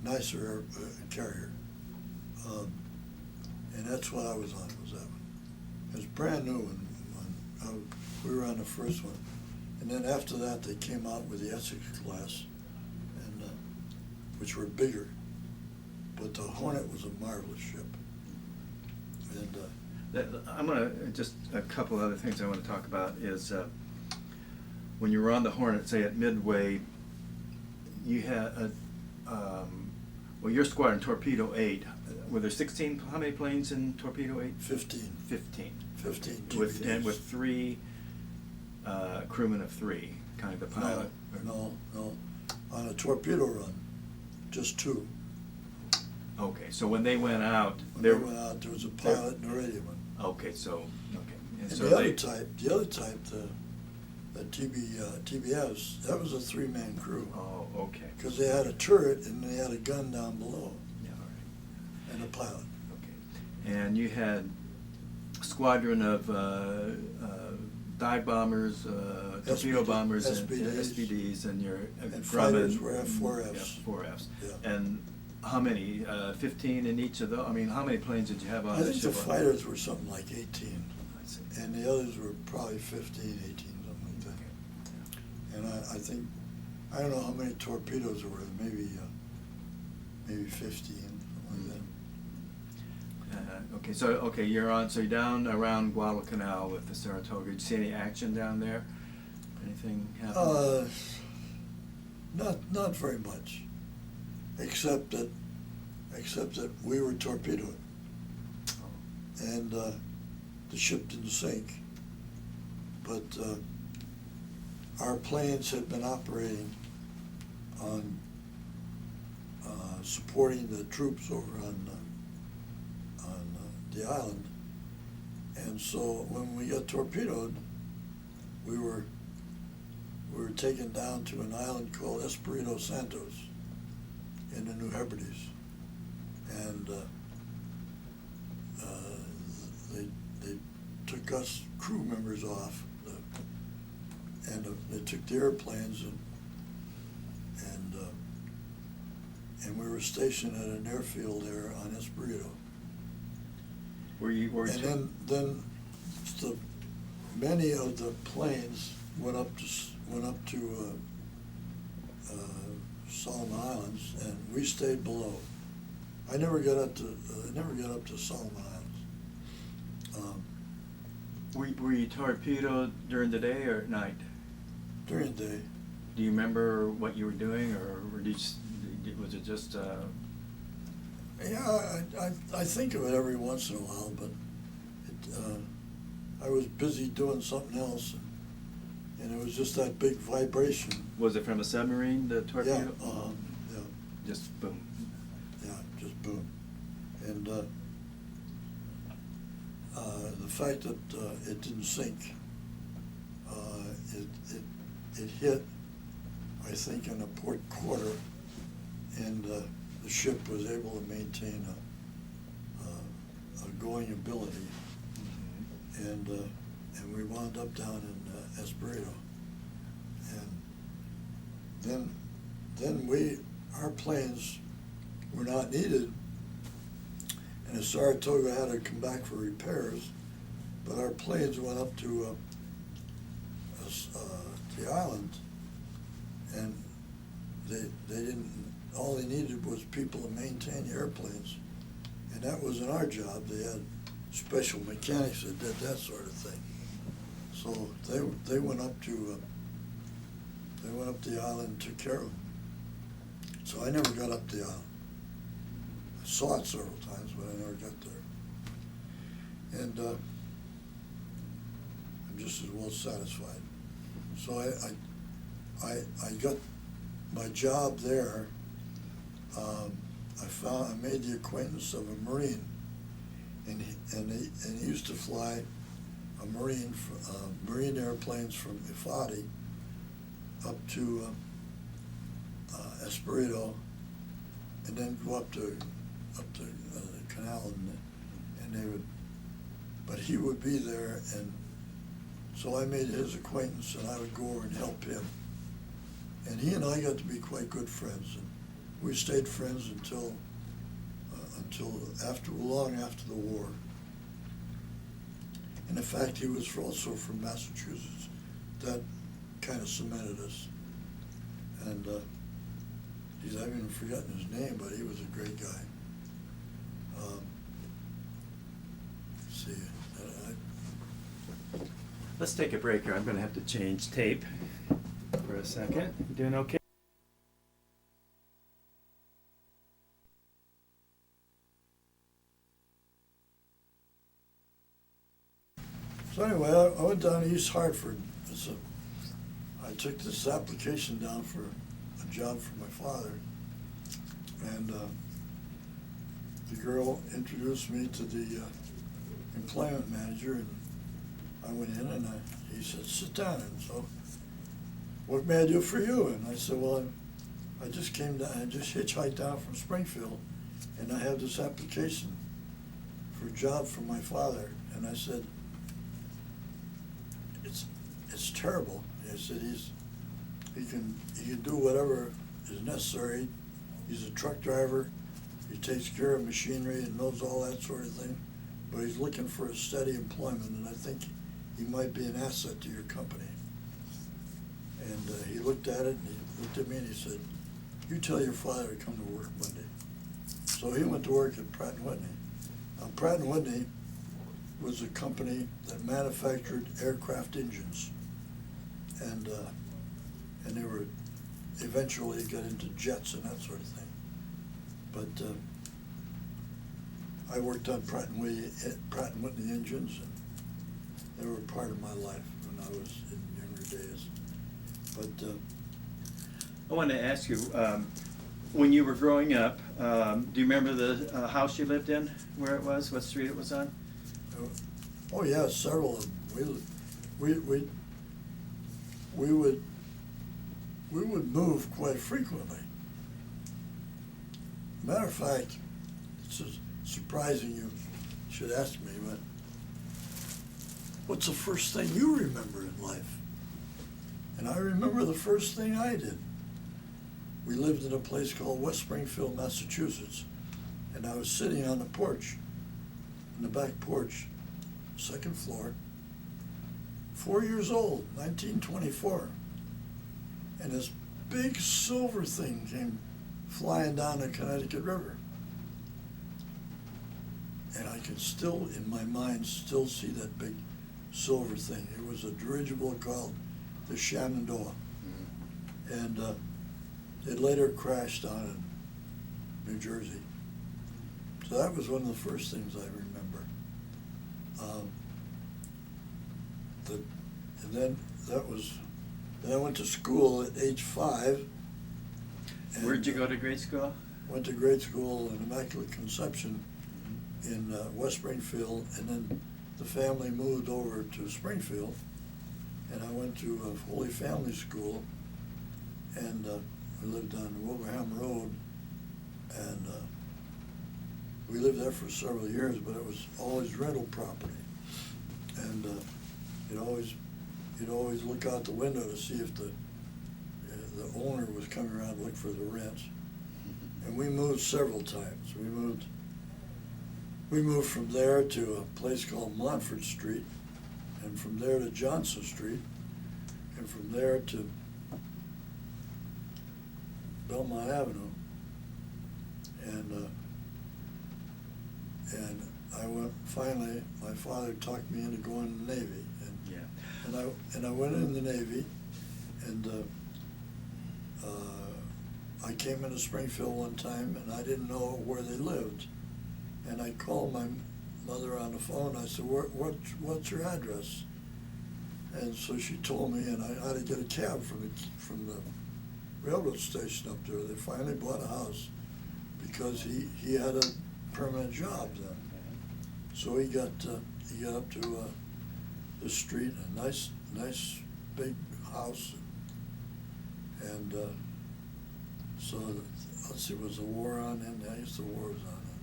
nicer carrier, and that's what I was on. Was that one? It was brand new when we were on the first one, and then after that they came out with the Essex class, and which were bigger, but the Hornet was a marvelous ship. And I'm gonna just a couple other things I want to talk about is when you were on the Hornet, say at Midway, you had your squadron, Torpedo 8. Were there 16? How many planes in Torpedo 8? 15. 15. 15 And with 3 crewmen of 3, kind of the pilot. No. On a torpedo run, just 2. Okay, so when they went out, There was a pilot and a radio man. Okay, so And so the other type, the TBS, that was a 3-man crew. Oh, okay. Because they had a turret and they had a gun down below. Yeah, all right. And a pilot. Okay, and you had a squadron of dive bombers, torpedo bombers, and SBDs, and your And Grumman. fighters were F-4Fs. Yeah, 4Fs. Yeah. And how many? 15 in each of those? I mean, how many planes did you have on I the think ship? the fighters were something like 18. I see. And the others were probably 15, 18, something like that. Okay. And I think, I don't know how many torpedoes there were, maybe 15, something like that. Okay, so you're down around Guadalcanal with the Saratoga. Did you see any action down there? Anything happen? Not very much. except that we were torpedoed, and the ship didn't sink. But our planes had been operating on supporting the troops over on the island, and so when we got torpedoed, we were taken down to an island called Espiritu Santos in the New Hebrides, and they took us crew members off, and they took the airplanes, and we were stationed at an airfield there on Espiritu. And then many of the planes went up to Solomon Islands, and we stayed below. I never got up to Solomon Islands. Were you torpedoed during the day or at night? During the day. Do you remember what you were doing, or was it just? Yeah, I think of it every once in a while, but I was busy doing something else, and it was just that big vibration. Was it from a submarine, the torpedo? Yeah, yeah. Just boom. Yeah, just boom. And the fact that it didn't sink, it hit, I think, in a port quarter, and the ship was able to maintain a going ability, and we wound up down in Espiritu, and then our planes were not needed, and the Saratoga had to come back for repairs, but our planes went up to the island, and they didn't. All they needed was people to maintain the airplanes, and that wasn't our job. They had special mechanics that did that sort of thing. So they went up to the island and took care of them. So I never got up the island. I saw it several times, but I never got there. And I'm just as well satisfied. So I got my job there. I made the acquaintance of a Marine, and he used to fly a Marine airplanes from Ifadi up to Espiritu, and then go up to the canal, and they would. But he would be there, and so I made his acquaintance, and I would go over and help him. And he and I got to be quite good friends, and we stayed friends until long after the war. And in fact, he was also from Massachusetts. That kind of cemented us. And I've even forgotten his name, but he was a great guy. Let's see. Let's take a break here. I'm going to have to change tape for a second. You doing okay? So anyway, I went down to East Hartford. I took this application down for a job for my father, and the girl introduced me to the employment manager, and I went in, and he said, "Sit down." And so, "What may I do for you?" And I said, "Well, I just came down, I just hitchhiked down from Springfield, and I have this application for a job for my father." And I said, It's terrible. I said, he can do whatever is necessary. He's a truck driver. He takes care of machinery and knows all that sort of thing. But he's looking for a steady employment, and I think he might be an asset to your company. And he looked at it, and he looked at me, and he said, "You tell your father to come to work Monday." So he went to work at Pratt & Whitney. Now, Pratt & Whitney was a company that manufactured aircraft engines, and they were eventually got into jets and that sort of thing. But I worked on Pratt and Whitney engines, and they were part of my life when I was in younger days. But I wanted to ask you, when you were growing up, do you remember the house you lived in, where it was, what street it was on? oh yeah, several of them. We would move quite frequently. Matter of fact, it's surprising you should ask me, but what's the first thing you remember in life? And I remember the first thing I did. We lived in a place called West Springfield, Massachusetts, and I was sitting on the porch, in the back porch, second floor, 4 years old, 1924, and this big silver thing came flying down the Connecticut River. And I can still, in my mind, still see that big silver thing. It was a dirigible called the Shenandoah. And it later crashed down in New Jersey. So that was one of the first things I remember. And then I went to school at age 5. Where'd you go to grade school? Went to grade school in Immaculate Conception in West Springfield, and then the family moved over to Springfield, and I went to a Holy Family School, and we lived on Wilbraham Road, and we lived there for several years, but it was always rental property, and you'd always look out the window to see if the owner was coming around to look for the rents. And we moved several times. We moved from there to a place called Montfort Street, and from there to Johnson Street, and from there to Belmont Avenue. And I went, finally, my father talked me into going in the Navy. And I went in the Navy, and I came into Springfield one time, and I didn't know where they lived. And I called my mother on the phone. I said, what's your address? And so she told me, and I had to get a cab from the railroad station up there. They finally bought a house because he had a permanent job then. So he got up to the street, a nice big house, and so let's see, was the war on then? I guess the war was on then.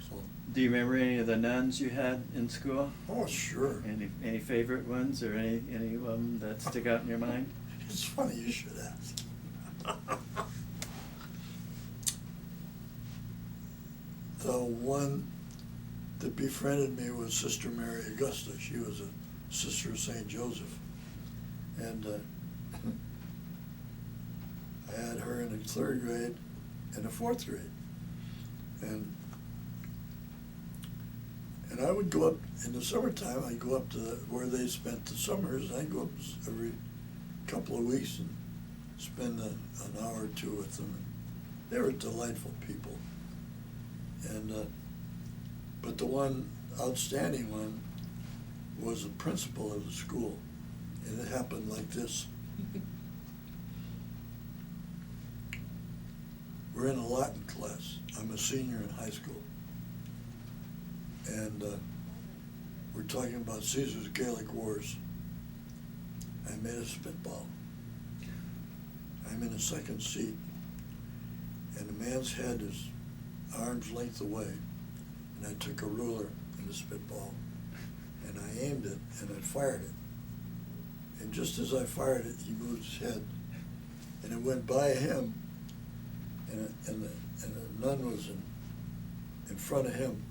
So, Do you remember any of the nuns you had in school? oh, sure. Any favorite ones, or any of them that stick out in your mind? It's funny you should ask. The one that befriended me was Sister Mary Augusta. She was a sister of St. Joseph. And I had her in the 3rd grade and the 4th grade. And I would go up, in the summertime, I'd go up to where they spent the summers. I'd go up every couple of weeks and spend an hour or two with them. They were delightful people. And but the one outstanding one was the principal of the school, and it happened like this. We're in a Latin class. I'm a senior in high school, and we're talking about Caesar's Gallic Wars. I made a spitball. I'm in the second seat, and the man's head is arm's length away, and I took a ruler and a spitball, and I aimed it, and I fired it. And just as I fired it, he moved his head, and it went by him, and the nun was in front of him,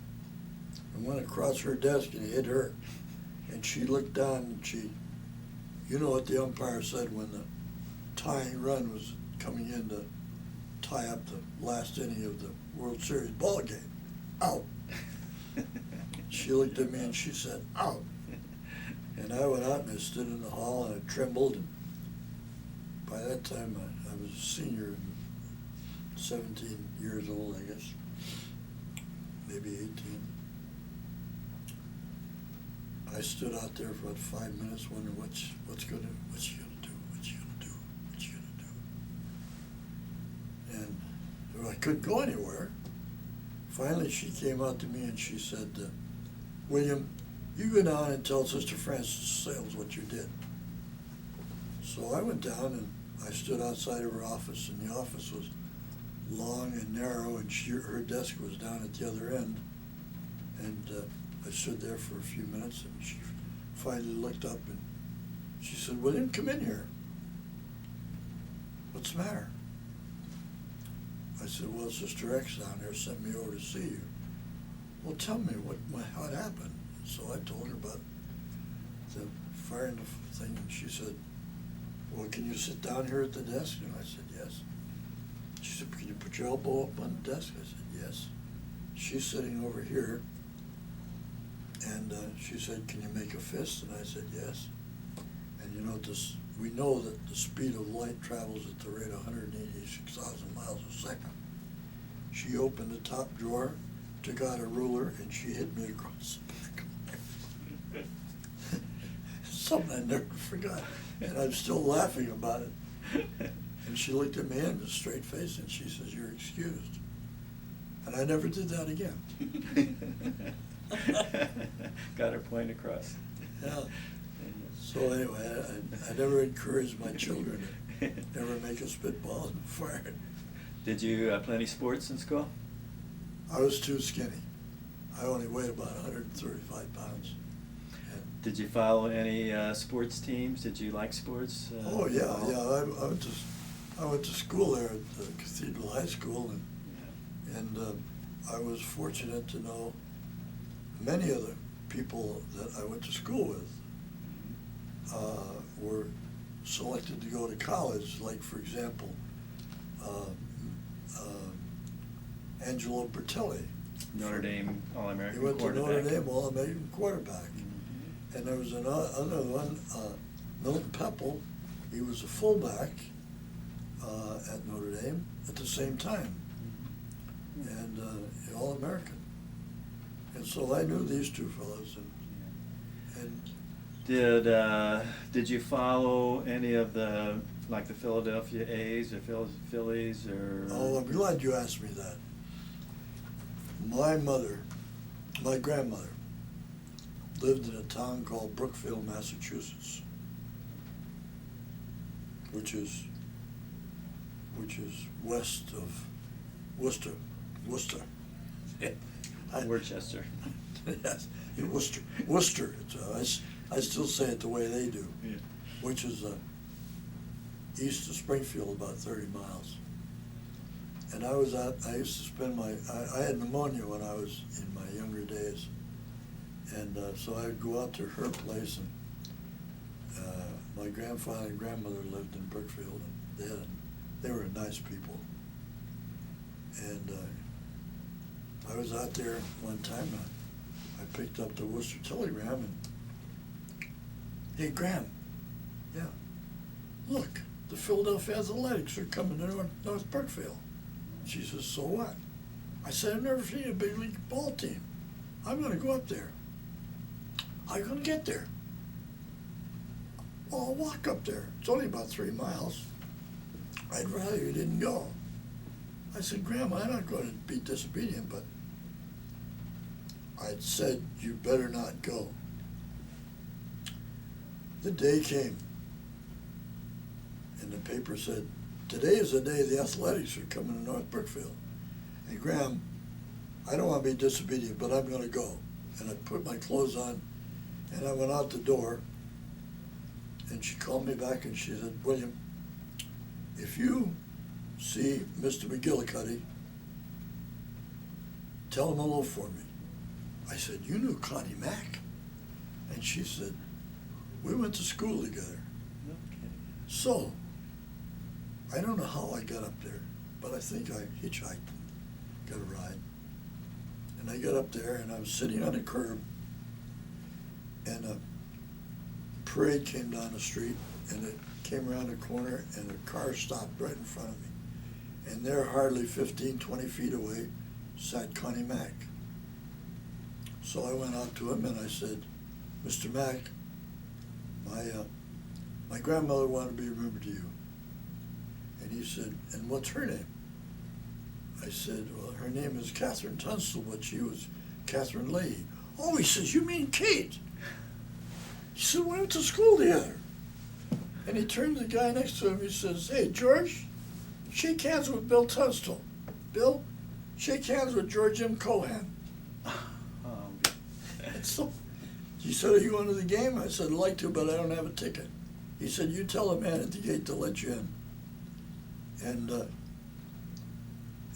and went across her desk and hit her. And she looked down, and you know what the umpire said when the tying run was coming in to tie up the last inning of the World Series ball game. Out. She looked at me and she said, out. And I went out and I stood in the hall and I trembled. And by that time I was a senior 17 years old, I guess, maybe 18. I stood out there for about 5 minutes wondering what's she gonna do, what's she gonna do. And I couldn't go anywhere. Finally, she came out to me and she said, William, you go down and tell Sister Frances Sales what you did. So I went down and I stood outside of her office, and the office was long and narrow, and her desk was down at the other end. And I stood there for a few minutes, and she finally looked up and she said, William, come in here. What's the matter? I said, well, Sister X down there sent me over to see you. Well, tell me how it happened. So I told her about the fire and the thing, and she said, well, can you sit down here at the desk? And I said, yes. She said, can you put your elbow up on the desk? I said, yes. She's sitting over here, and she said, can you make a fist? And I said, yes. And you know, we know that the speed of light travels at the rate of 186,000 miles a second. She opened the top drawer, took out a ruler, and she hit me across the back of my head. Something I never forgot. And I'm still laughing about it. And she looked at me in with a straight face and she says, you're excused. And I never did that again. Got her point across. Yeah. So anyway, I never encouraged my children to never make a spitball and fire it. Did you play any sports in school? I was too skinny. I only weighed about 135 pounds. Did you follow any sports teams? Did you like sports? Oh yeah. I went to school there at the Cathedral High School, and I was fortunate to know many of the people that I went to school with were selected to go to college. Like, for example, Angelo Bertelli. Notre Dame All-American He went to quarterback. Notre Dame All-American quarterback. And there was another one, Milton Pepple. He was a fullback at Notre Dame at the same time, and All-American. And so I knew these two fellows. And Did you follow any of the Philadelphia A's or Phillies or? Oh, I'm glad you asked me that. My grandmother, lived in a town called Brookfield, Massachusetts, which is west of Worcester. Worcester. Yes, in Worcester. Worcester. I still say it the way they do, Yeah. which is east of Springfield, about 30 miles. And I used to spend I had pneumonia when I was in my younger days. And so I'd go out to her place, and my grandfather and grandmother lived in Brookfield, and they were nice people. And I was out there one time, I picked up the Worcester Telegram, and, hey, Graham, yeah, look, the Philadelphia Athletics are coming to North Brookfield. She says, so what? I said, I've never seen a big league ball team. I'm going to go up there. How you going to get there? Well, I'll walk up there. It's only about 3 miles. I'd rather you didn't go. I said, Grandma, I'm not going to be disobedient, but I said, you better not go. The day came, and the paper said, today is the day the Athletics are coming to North Brookfield. And Graham, I don't want to be disobedient, but I'm going to go. And I put my clothes on, and I went out the door, and she called me back and she said, William, if you see Mr. McGillicuddy, tell him hello for me. I said, you knew Connie Mack? And she said, we went to school together. Okay. So, I don't know how I got up there, but I think I hitchhiked and got a ride. And I got up there, and I was sitting on a curb, and a parade came down the street, and it came around the corner, and a car stopped right in front of me. And there, hardly 15, 20 feet away, sat Connie Mack. So I went out to him and I said, Mr. Mack, my grandmother wanted to be remembered to you. And he said, and what's her name? I said, well, her name is Catherine Tunstall, but she was Catherine Leahy. Oh, he says, you mean Kate? He said, we went to school together. And he turned to the guy next to him, he says, hey, George, shake hands with Bill Tunstall. Bill, shake hands with George M. Cohan. And so he said, are you going to the game? I said, I'd like to, but I don't have a ticket. He said, you tell the man at the gate to let you in.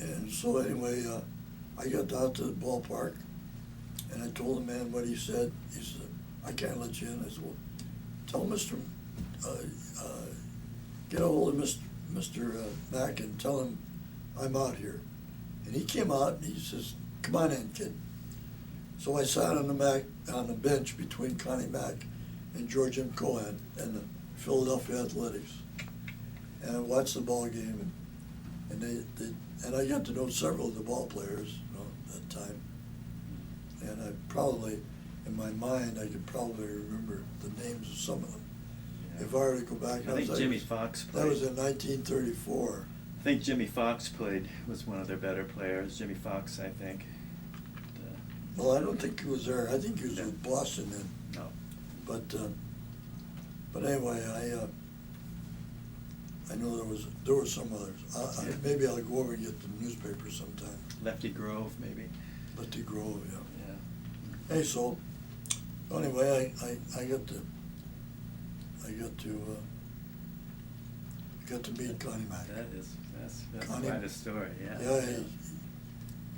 And so anyway, I got out to the ballpark, and I told the man what he said. He said, I can't let you in. I said, well, tell Mr. Get a hold of Mr. Mack and tell him I'm out here. And he came out, and he says, come on in, kid. So I sat on the bench between Connie Mack and George M. Cohan and the Philadelphia Athletics. And I watched the ball game, and I got to know several of the ball players, at that time. And I probably, in my mind, I could probably remember the names of some of them. Yeah. If I were to go back, I think Jimmy Fox played. That was in 1934. I think Jimmy Fox was one of their better players. Jimmy Fox, I think. Well, I don't think he was there. I think he was with Boston then. No. But anyway, I know there were some others. Yeah. Maybe I'll go over and get the newspaper sometime. Lefty Grove, maybe. Lefty Grove, yeah. Yeah. Hey, so anyway, I got to meet Connie Mack. That's Connie, quite a story, yeah. Yeah,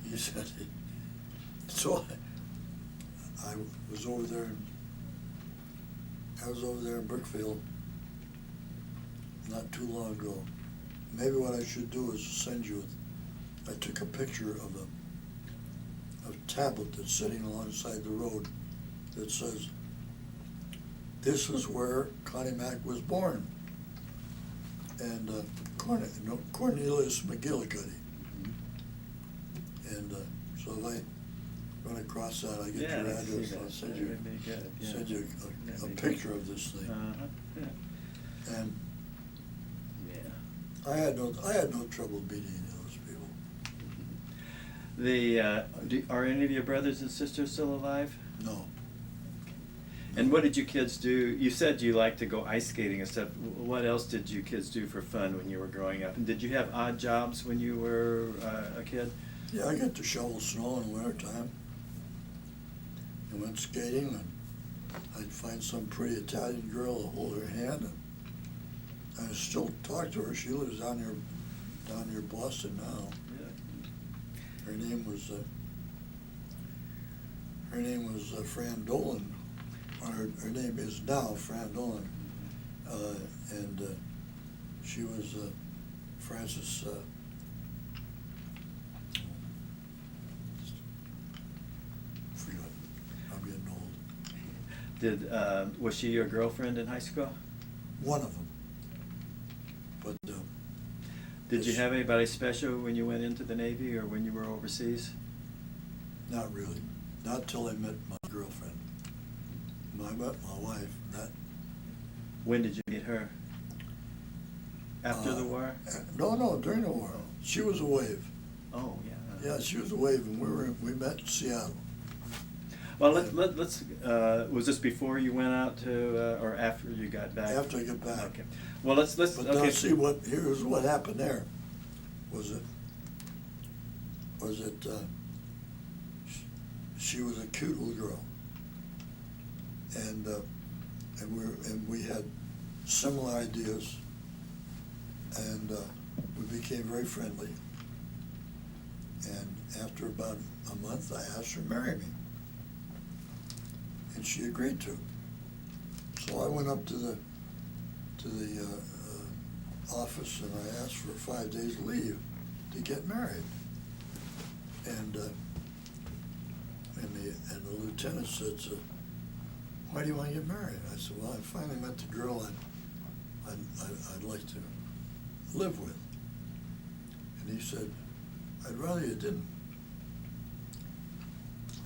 he said it. So I was over there. I was over there in Brookfield not too long ago. Maybe what I should do is send you. I took a picture of a tablet that's sitting alongside the road that says, "This is where Connie Mack was born." And Cornelius McGillicuddy. Mm-hmm. And so if I run across that, I get Yeah, your I see address. that. I'll send That you, would be good, yeah. send you a That'd be picture good. of this thing. Yeah. And Yeah. I had no trouble meeting any of those people. Are any of your brothers and sisters still alive? No. And what did you kids do? You said you liked to go ice skating and stuff. What else did you kids do for fun when you were growing up? And did you have odd jobs when you were a kid? Yeah, I got to shovel snow in the wintertime. I went skating, and I'd find some pretty Italian girl to hold her hand, and I still talk to her. She lives down near Boston now. Yeah. Her name was Fran Dolan. Her name is now Fran Dolan, and she was Frances. Forgot. I'm getting old. Was she your girlfriend in high school? One of them. But Did you have anybody special when you went into the Navy or when you were overseas? not really. Not till I met my girlfriend. I met my wife. When did you meet her? After the war? No, during the war. She was a wave. Oh, yeah. Yeah, she was a wave, and we met in Seattle. Well, let's. Was this before you went out to, or after you got back? After I got back. Okay. Well, let's. But Okay. now see here's what happened there. Was it? She was a cute little girl, and we had similar ideas, and we became very friendly. And after about a month, I asked her to marry me, and she agreed to. So I went up to the office, and I asked for 5 days leave to get married. And the lieutenant said, "Why do you want to get married?" I said, "Well, I finally met the girl I'd like to live with." And he said, I'd rather you didn't.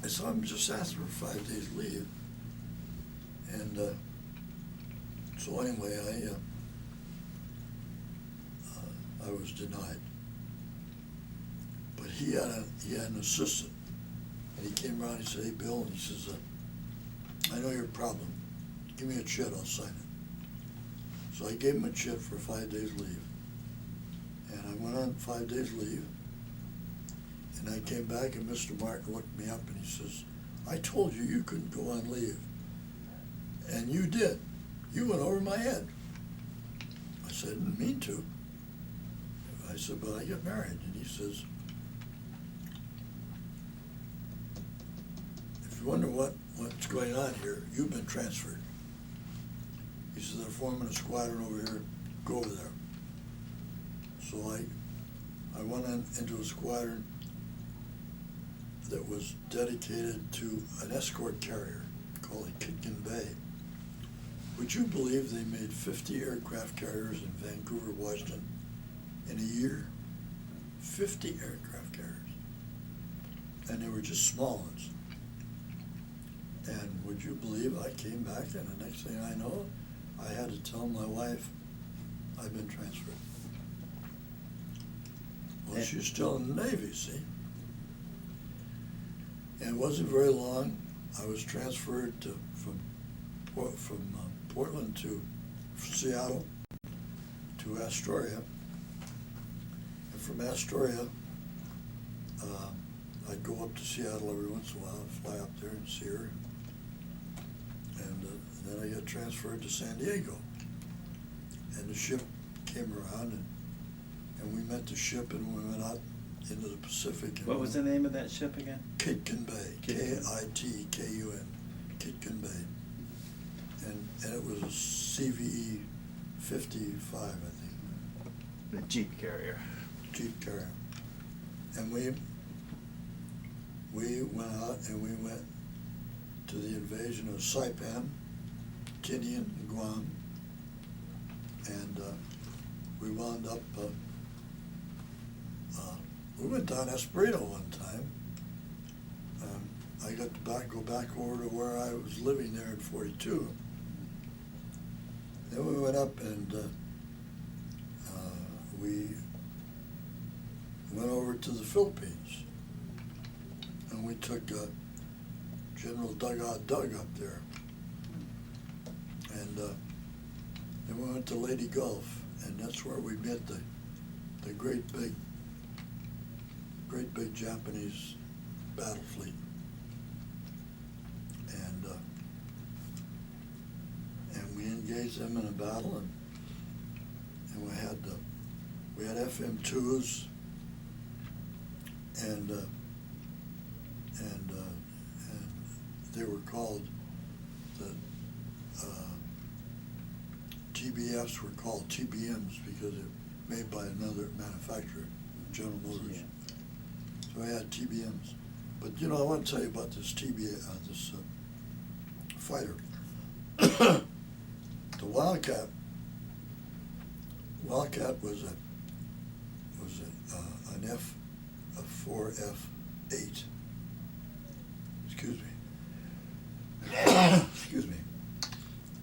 I said, I'm just asking for 5 days leave. And so anyway, I was denied. But he had an assistant, and he came around, he said, hey, Bill, and he says, I know your problem. Give me a chit, I'll sign it. So I gave him a chit for 5 days leave. And I went on 5 days leave, and I came back, and Mr. Martin looked me up, and he says, I told you you couldn't go on leave. And you did. You went over my head. I said, I didn't mean to. I said, but I get married. And he says, if you wonder what's going on here, you've been transferred. He says, they're forming a squadron over here, go over there. So I went into a squadron that was dedicated to an escort carrier called a Kitkin Bay. Would you believe they made 50 aircraft carriers in Vancouver, Washington in a year? 50 aircraft carriers. And they were just small ones. And would you believe I came back, and the next thing I know, I had to tell my wife I've been transferred. Well, she's still in the Navy, see? And it wasn't very long. I was transferred from Portland to Seattle to Astoria. And from Astoria, I'd go up to Seattle every once in a while and fly up there and see her. And then I got transferred to San Diego. And the ship came around, and we met the ship, and we went out into the Pacific. What was the name of that ship again? Kitkin Bay, Kitkun, Kitkin Bay. And it was a CVE 55, I think. The Jeep carrier. Jeep carrier. And we went out and we went to the invasion of Saipan, Tinian, and Guam. And we wound up, we went down Esperito one time. I got to go back over to where I was living there in 42. Then we went up and we went over to the Philippines. And we took General Dugout Doug up there. And then we went to Lady Gulf, and that's where we met the great big Japanese battle fleet. And we engaged them in a battle, and we had FM2s, and they were called, the TBFs were called TBMs because they're made by another manufacturer, General Motors. Yeah. So I had TBMs. But I want to tell you about this this fighter. The Wildcat was an F4F8. Excuse me. Excuse me.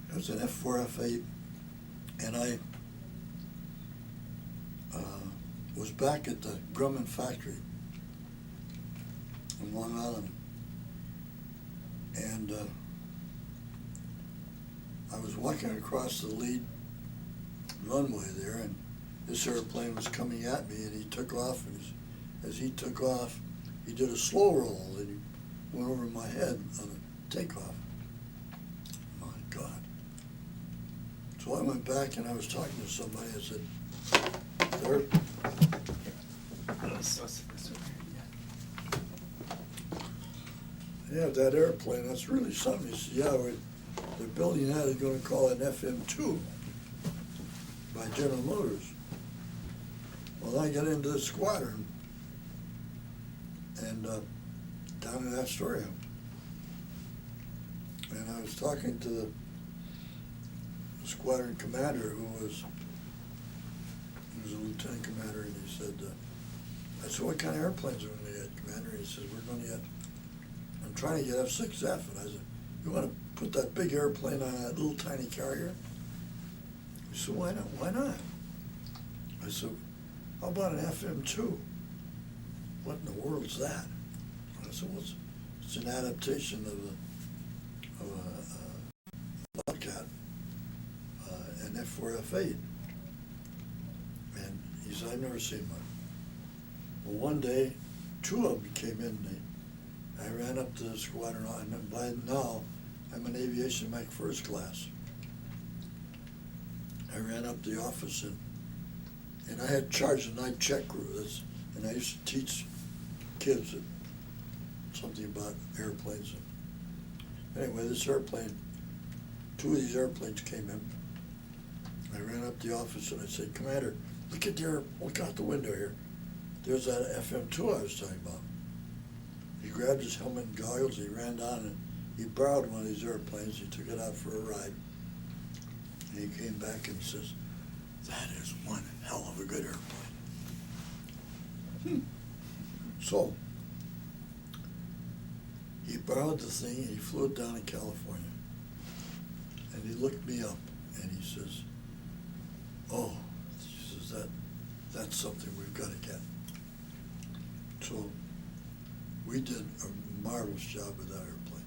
It was an F4F8, and I was back at the Grumman factory in Long Island, and I was walking across the lead runway there, and this airplane was coming at me, and he took off, and as he took off, he did a slow roll, and he went over my head on a takeoff. My God. So I went back, and I was talking to somebody. I said, "There." Yeah, that airplane, that's really something. He said, yeah, they're building that, they're going to call it an FM2 by General Motors. Well, I got into the squadron and down in Astoria. And I was talking to the squadron commander who was a lieutenant commander, and he said, I said, what kind of airplanes are we gonna get, Commander? He says, we're gonna get, I'm trying to get F-6F. And I said, you wanna put that big airplane on that little tiny carrier? He said, why not? Why not? I said, how about an FM2? What in the world's that? I said, well, it's an adaptation of a Bobcat, an F4, F8. And he said, I've never seen one. Well, one day, two of them came in. I ran up to the squadron, and by now, I'm an aviation mech first class. I ran up to the office, and I had charge of the night check crew. And I used to teach kids something about airplanes. Anyway, this airplane, two of these airplanes came in. I ran up to the office and I said, Commander, look out the window here. There's that FM2 I was talking about. He grabbed his helmet and goggles, he ran down and he borrowed one of these airplanes, he took it out for a ride. And he came back and says, that is one hell of a good airplane. So, he borrowed the thing and he flew it down to California. And he looked me up and he says, oh, he says, that's something we've got to get. So, we did a marvelous job with that airplane.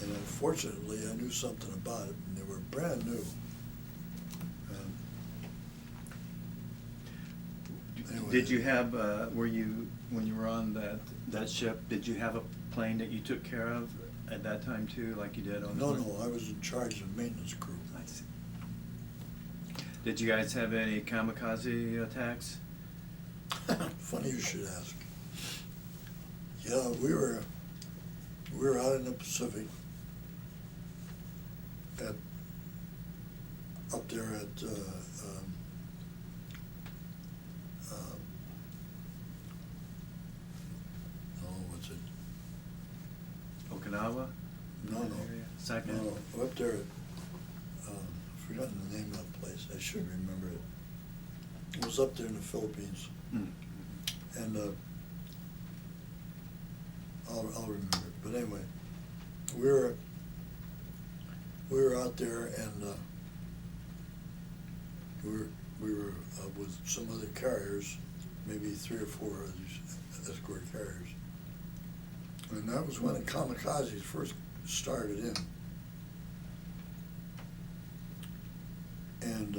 And unfortunately, I knew something about it, and they were brand new. Anyway, Did you have, when you were on that ship, did you have a plane that you took care of at that time too, like you did on the No, I was in charge of maintenance crew. I see. Did you guys have any kamikaze attacks? Funny you should ask. Yeah, we were out in the Pacific up there at what's it? Okinawa? No. Second? No, up there at, I've forgotten the name of that place. I should remember it. It was up there in the Philippines. Mm. And I'll remember it. But anyway, we were out there and we were with some other carriers, maybe 3 or 4 of these escort carriers. And that was when the kamikazes first started in. And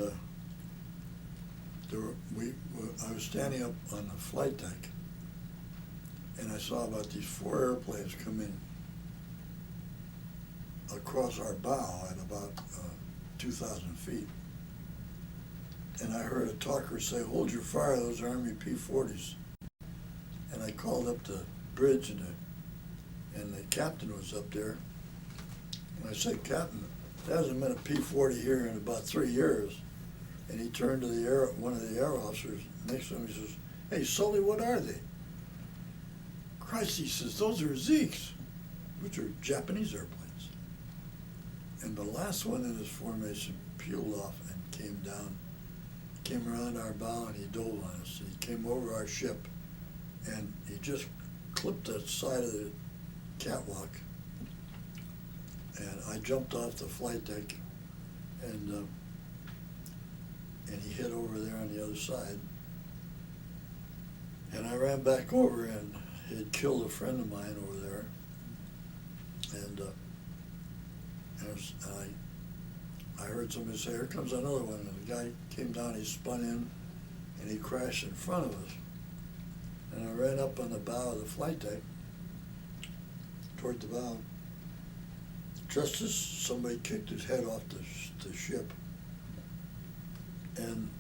I was standing up on the flight deck, and I saw about these 4 airplanes come in across our bow at about 2,000 feet. And I heard a talker say, hold your fire, those are Army P-40s. And I called up the bridge, and the captain was up there. And I said, Captain, there hasn't been a P-40 here in about 3 years. And he turned to one of the air officers next to him. He says, hey, Sully, what are they? Christ, he says, those are Zeeks, which are Japanese airplanes. And the last one in his formation peeled off and came down, came around our bow, and he dove on us. And he came over our ship, and he just clipped the side of the catwalk. And I jumped off the flight deck, and he hit over there on the other side. And I ran back over, and he had killed a friend of mine over there. And I heard somebody say, here comes another one. And the guy came down, he spun in, and he crashed in front of us. And I ran up on the bow of the flight deck, toward the bow, just as somebody kicked his head off the ship. And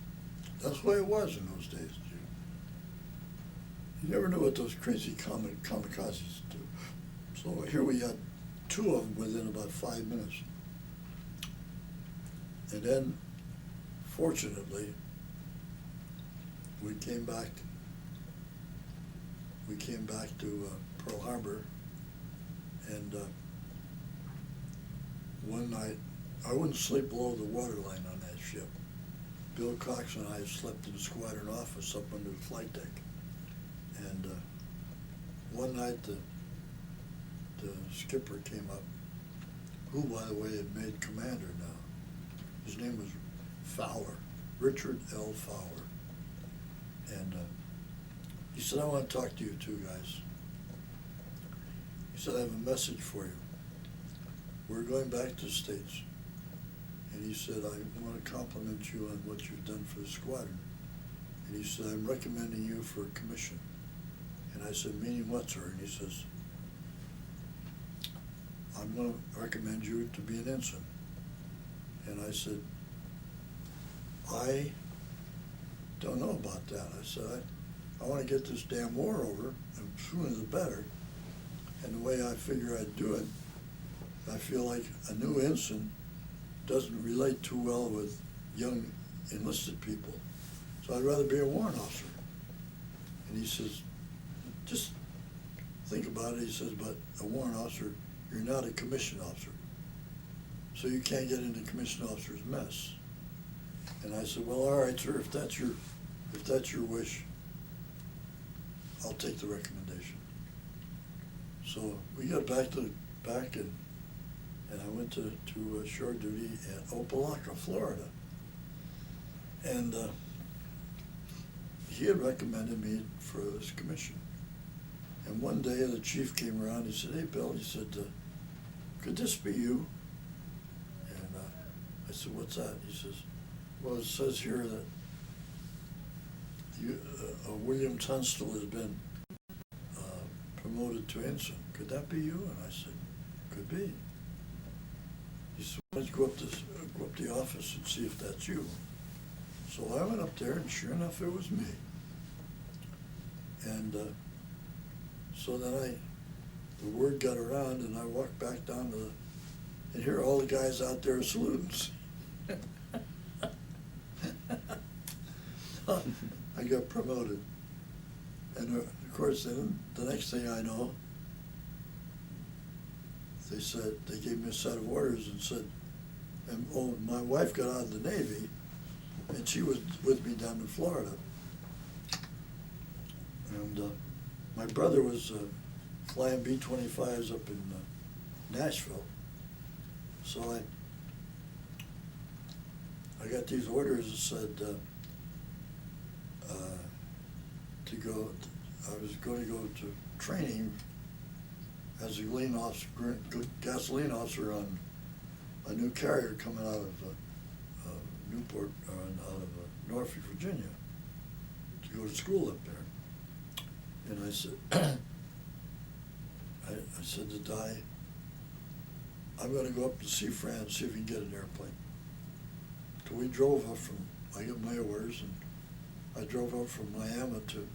that's the way it was in those days. You never knew what those crazy kamikazes do. So here we had 2 of them within about 5 minutes. And then, fortunately, we came back to Pearl Harbor, and one night, I wouldn't sleep below the waterline on that ship. Bill Cox and I slept in the squadron office up under the flight deck. And one night the skipper came up, who, by the way, had made commander now. His name was Fowler, Richard L. Fowler. And he said, I want to talk to you two guys. He said, I have a message for you. We're going back to the States. And he said, I want to compliment you on what you've done for the squadron. And he said, I'm recommending you for a commission. And I said, meaning what, sir? And he says, I'm going to recommend you to be an ensign. And I said, I don't know about that. I said, I want to get this damn war over, and sooner the better. And the way I figure I'd do it, I feel like a new ensign doesn't relate too well with young enlisted people. So I'd rather be a warrant officer. And he says, just think about it. He says, but a warrant officer, you're not a commissioned officer. So you can't get into commissioned officer's mess. And I said, well, all right, sir, if that's your wish, I'll take the recommendation. So we got back and I went to shore duty at Opelika, Florida. And he had recommended me for this commission. And one day the chief came around, he said, hey, Bill, he said, could this be you? And I said, what's that? He says, well, it says here that William Tunstall has been promoted to ensign. Could that be you? And I said, could be. He said, why don't you go up the office and see if that's you. So I went up there, and sure enough, it was me. And so then the word got around, and I walked back down to and here are all the guys out there saluting. I got promoted. And of course, then the next thing I know, they gave me a set of orders and said, my wife got out of the Navy, and she was with me down in Florida. And my brother was flying B-25s up in Nashville. So I got these orders that said I was going to go to training as a gasoline officer on a new carrier coming out of Newport, out of Norfolk, Virginia, to go to school up there. And I said, I said to Di, I'm going to go up to see Fran, see if we can get an airplane. So we drove up I got my orders, and I drove up from Miami to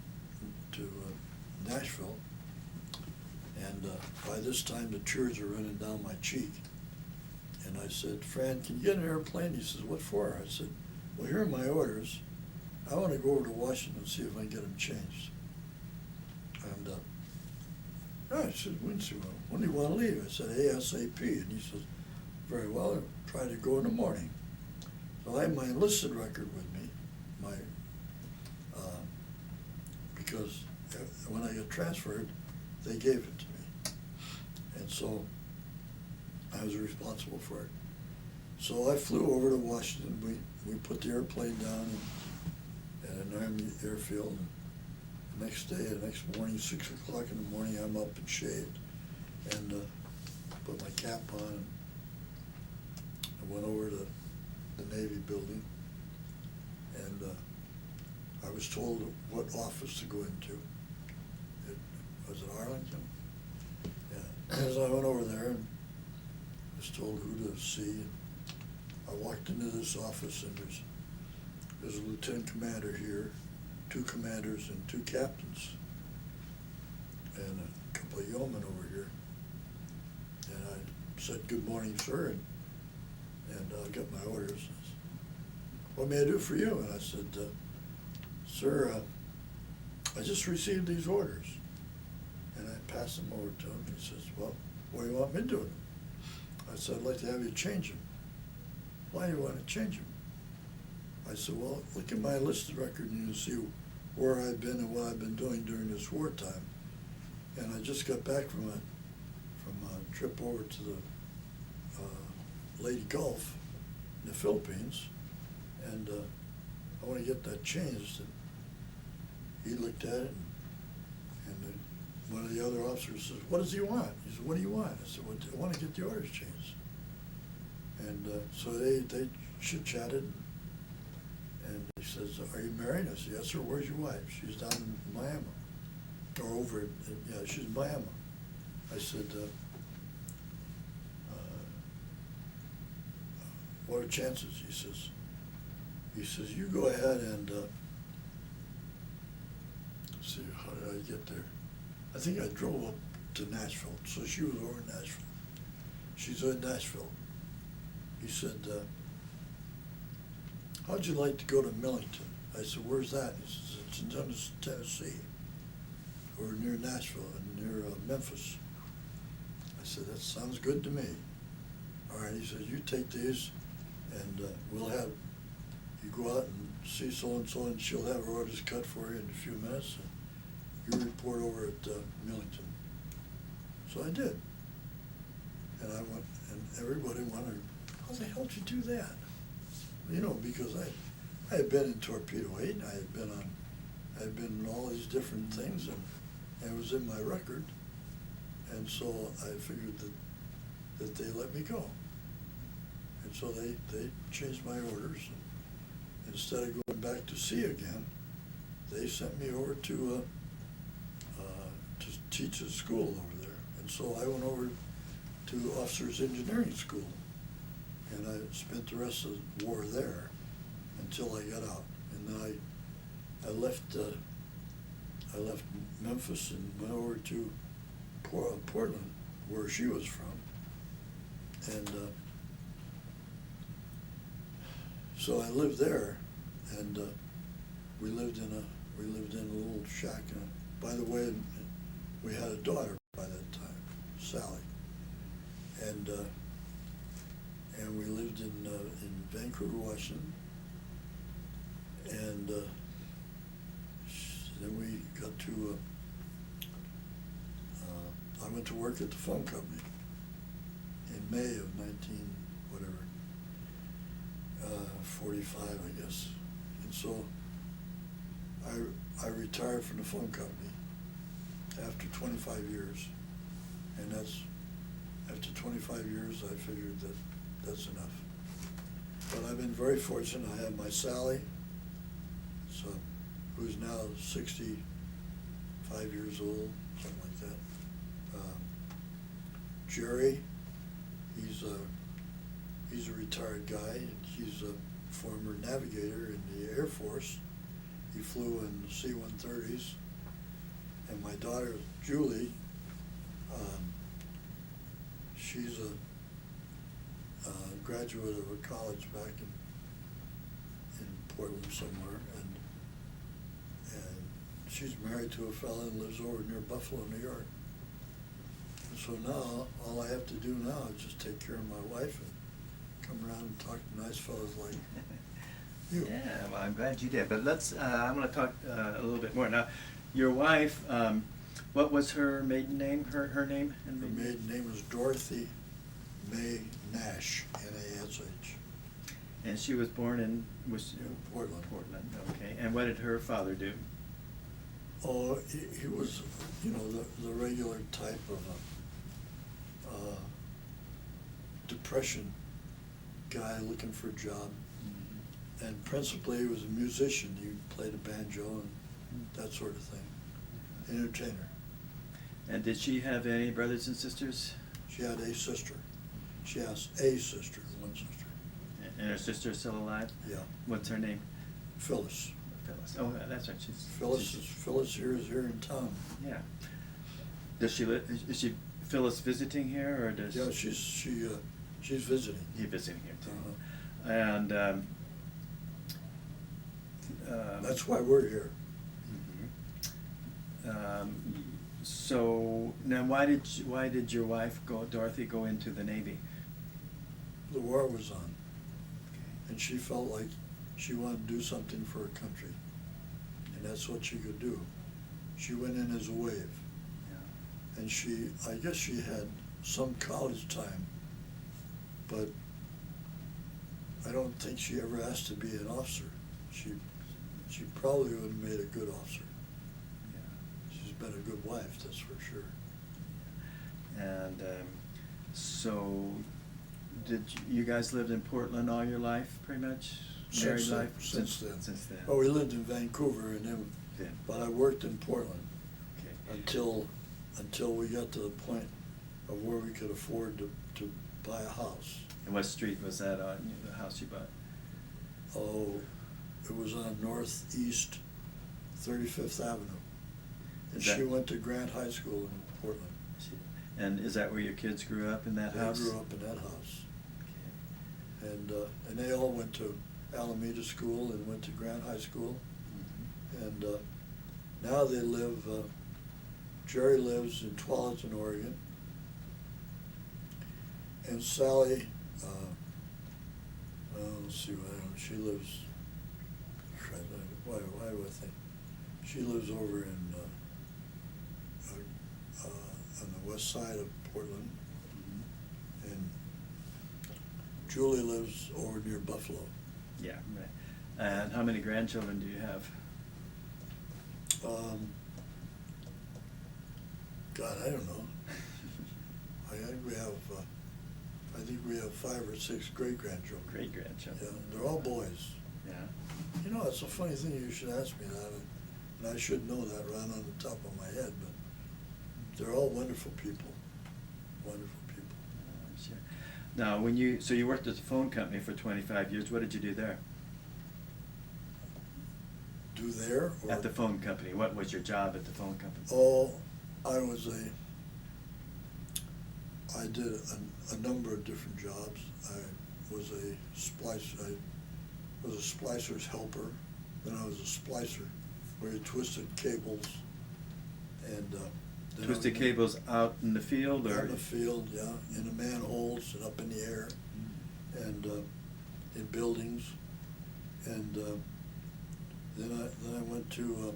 Nashville. And by this time, the tears are running down my cheek. And I said, Fran, can you get an airplane? He says, what for? I said, well, here are my orders. I want to go over to Washington and see if I can get them changed. And I said, when do you want to leave? I said, ASAP. And he says, very well, I'll try to go in the morning. So I had my enlisted record with me, because when I got transferred, they gave it to me. And so I was responsible for it. So I flew over to Washington. We put the airplane down at an Army airfield. And the next morning, 6 o'clock in the morning, I'm up and shaved and put my cap on. I went over to the Navy building, and I was told what office to go into. Was it Arlington? Yeah. As I went over there and was told who to see, I walked into this office, and there's a lieutenant commander here, 2 commanders and 2 captains, and a couple of yeomen over here. And I said, good morning, sir, and I got my orders. What may I do for you? And I said, sir, I just received these orders. And I passed them over to him. He says, well, what do you want me to do with them? I said, I'd like to have you change them. Why do you want to change them? I said, well, look at my enlisted record and you can see where I've been and what I've been doing during this wartime. And I just got back from a trip over to the Lady Gulf in the Philippines, and I want to get that changed. And he looked at it, and one of the other officers says, what does he want? He said, what do you want? I said, well, I want to get the orders changed. And so they chit-chatted, and he says, are you married? I said, yes, sir. Where's your wife? She's down in Miami, or over, yeah, she's in Miami. I said, what are chances? He says, you go ahead and, let's see, how did I get there? I think I drove up to Nashville, so she was over in Nashville. She's in Nashville. He said, how'd you like to go to Millington? I said, where's that? He says, it's in Tennessee, or near Nashville, and near Memphis. I said, that sounds good to me. All right, he says, you take these, and we'll have, you go out and see so-and-so, and she'll have her orders cut for you in a few minutes, and you report over at Millington. So I did. And I went, and everybody wondered, how the hell did you do that? You know, because I had been in Torpedo 8, and I had been in all these different things, and it was in my record. And so I figured that they let me go. And so they changed my orders. And instead of going back to sea again, they sent me over to teach at school over there. And so I went over to Officers Engineering School. And I spent the rest of the war there until I got out. And then I left Memphis and went over to Portland, where she was from. And so I lived there, and we lived in a little shack. By the way, we had a daughter by that time, Sally, and we lived in Vancouver, Washington, and then we got to. I went to work at the phone company in May of 45, I guess. And so I retired from the phone company after 25 years. And after 25 years, I figured that that's enough. But I've been very fortunate. I have my Sally, who's now 65 years old, something like that. Jerry, he's a retired guy, and he's a former navigator in the Air Force. He flew in C-130s. And my daughter, Julie, she's a graduate of a college back in Portland somewhere, and she's married to a fellow and lives over near Buffalo, New York. And so now, all I have to do now is just take care of my wife and come around and talk to nice fellows like you. Yeah, well, I'm glad you did. But I'm going to talk a little bit more. Now, your wife, what was her maiden name, her name? Her maiden name was Dorothy May Nash, N-A-S-H. And she was born in Portland. Portland, okay. And what did her father do? Oh, he was, the regular type of depression guy looking for a job. Mm-hmm. And principally he was a musician. He played a banjo and that sort of thing. Entertainer. And did she have any brothers and sisters? She had a sister. She has a sister, one sister. And her sister is still alive? Yeah. What's her name? Phyllis. Phyllis. Oh, that's right. Phyllis here is here in town. Yeah. Does she live? Is she Phyllis visiting here, or does? Yeah, she's visiting. You're visiting here too. And that's why we're here. Mm-hmm. So now, why did your wife Dorothy go into the Navy? The war was on, Okay. and she felt like she wanted to do something for her country, and that's what she could do. She went in as a wave, and I guess she had some college time, but I don't think she ever asked to be an officer. She probably would have made a good officer. Yeah. She's been a good wife, that's for sure. And so, you guys lived in Portland all your life, pretty much? Married life? Since then. Since then. Oh, we lived in Vancouver, and then, Yeah. but I worked in Portland Okay. until we got to the point of where we could afford to buy a house. And what street was that on, the house you bought? Oh, it was on Northeast 35th Avenue. And she went to Grant High School in Portland. And is that where your kids grew up, in that house? They grew up in that house. Okay. And they all went to Alameda School and went to Grant High School. Mm-hmm. And now they live, Jerry lives in Tualatin, Oregon. And Sally, let's see, she lives, why do I think? She lives over in, on the west side of Portland. Mm-hmm. And Julie lives over near Buffalo. Yeah, right. And how many grandchildren do you have? God, I don't know. I think we have 5 or 6 great-grandchildren. Great-grandchildren. Yeah, they're all boys. Yeah. You know, it's a funny thing, you should ask me that, and I should know that right on the top of my head, but they're all wonderful people. Wonderful people. Sure. Now, so you worked at the phone company for 25 years. What did you do there? Do there? Or? At the phone company. What was your job at the phone company? Oh, I did a number of different jobs. I was a splicer's helper. Then I was a splicer, where you twisted cables and. Twisted cables out in the field, or? Out in the field, yeah, in the manholes and up in the air, and in buildings, and then I went to.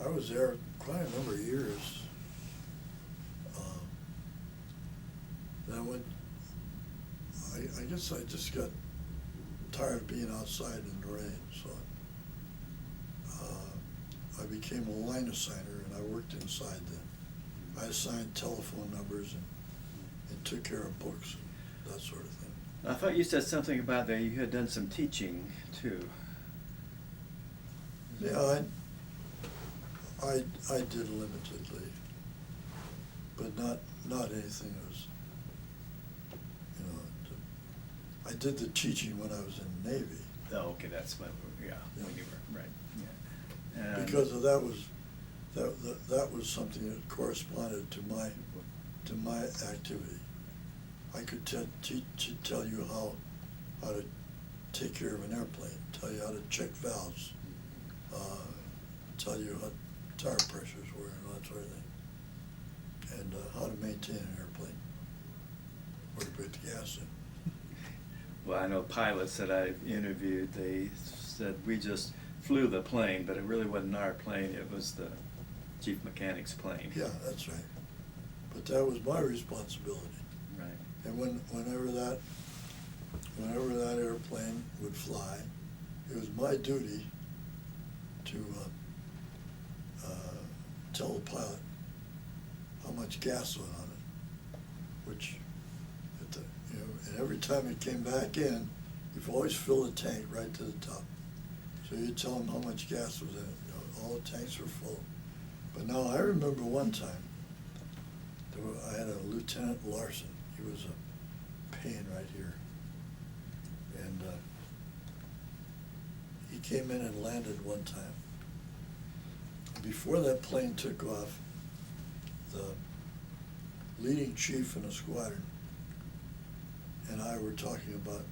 I was there quite a number of years. Then I went. I guess I just got tired of being outside in the rain, so I became a line assigner, and I worked inside then. I assigned telephone numbers and took care of books and that sort of thing. I thought you said something about that you had done some teaching too. Yeah, I did limitedly, but not anything that was, you know, I did the teaching when I was in the Navy. Oh, okay, that's when you were, right, yeah. And Because of that was something that corresponded to my activity. I could tell you how to take care of an airplane, tell you how to check valves, tell you how tire pressures were and that sort of thing, and how to maintain an airplane, where to put the gas in. Well, I know pilots that I've interviewed, they said we just flew the plane, but it really wasn't our plane, it was the chief mechanic's plane. Yeah, that's right. But that was my responsibility. Right. And whenever that airplane would fly, it was my duty to tell the pilot how much gas went on it, which, and every time it came back in, you've always filled the tank right to the top. So you tell them how much gas was in it. All the tanks were full. But now I remember one time, I had a Lieutenant Larson. He was a pain right here. And he came in and landed one time. Before that plane took off, the leading chief in the squadron and I were talking about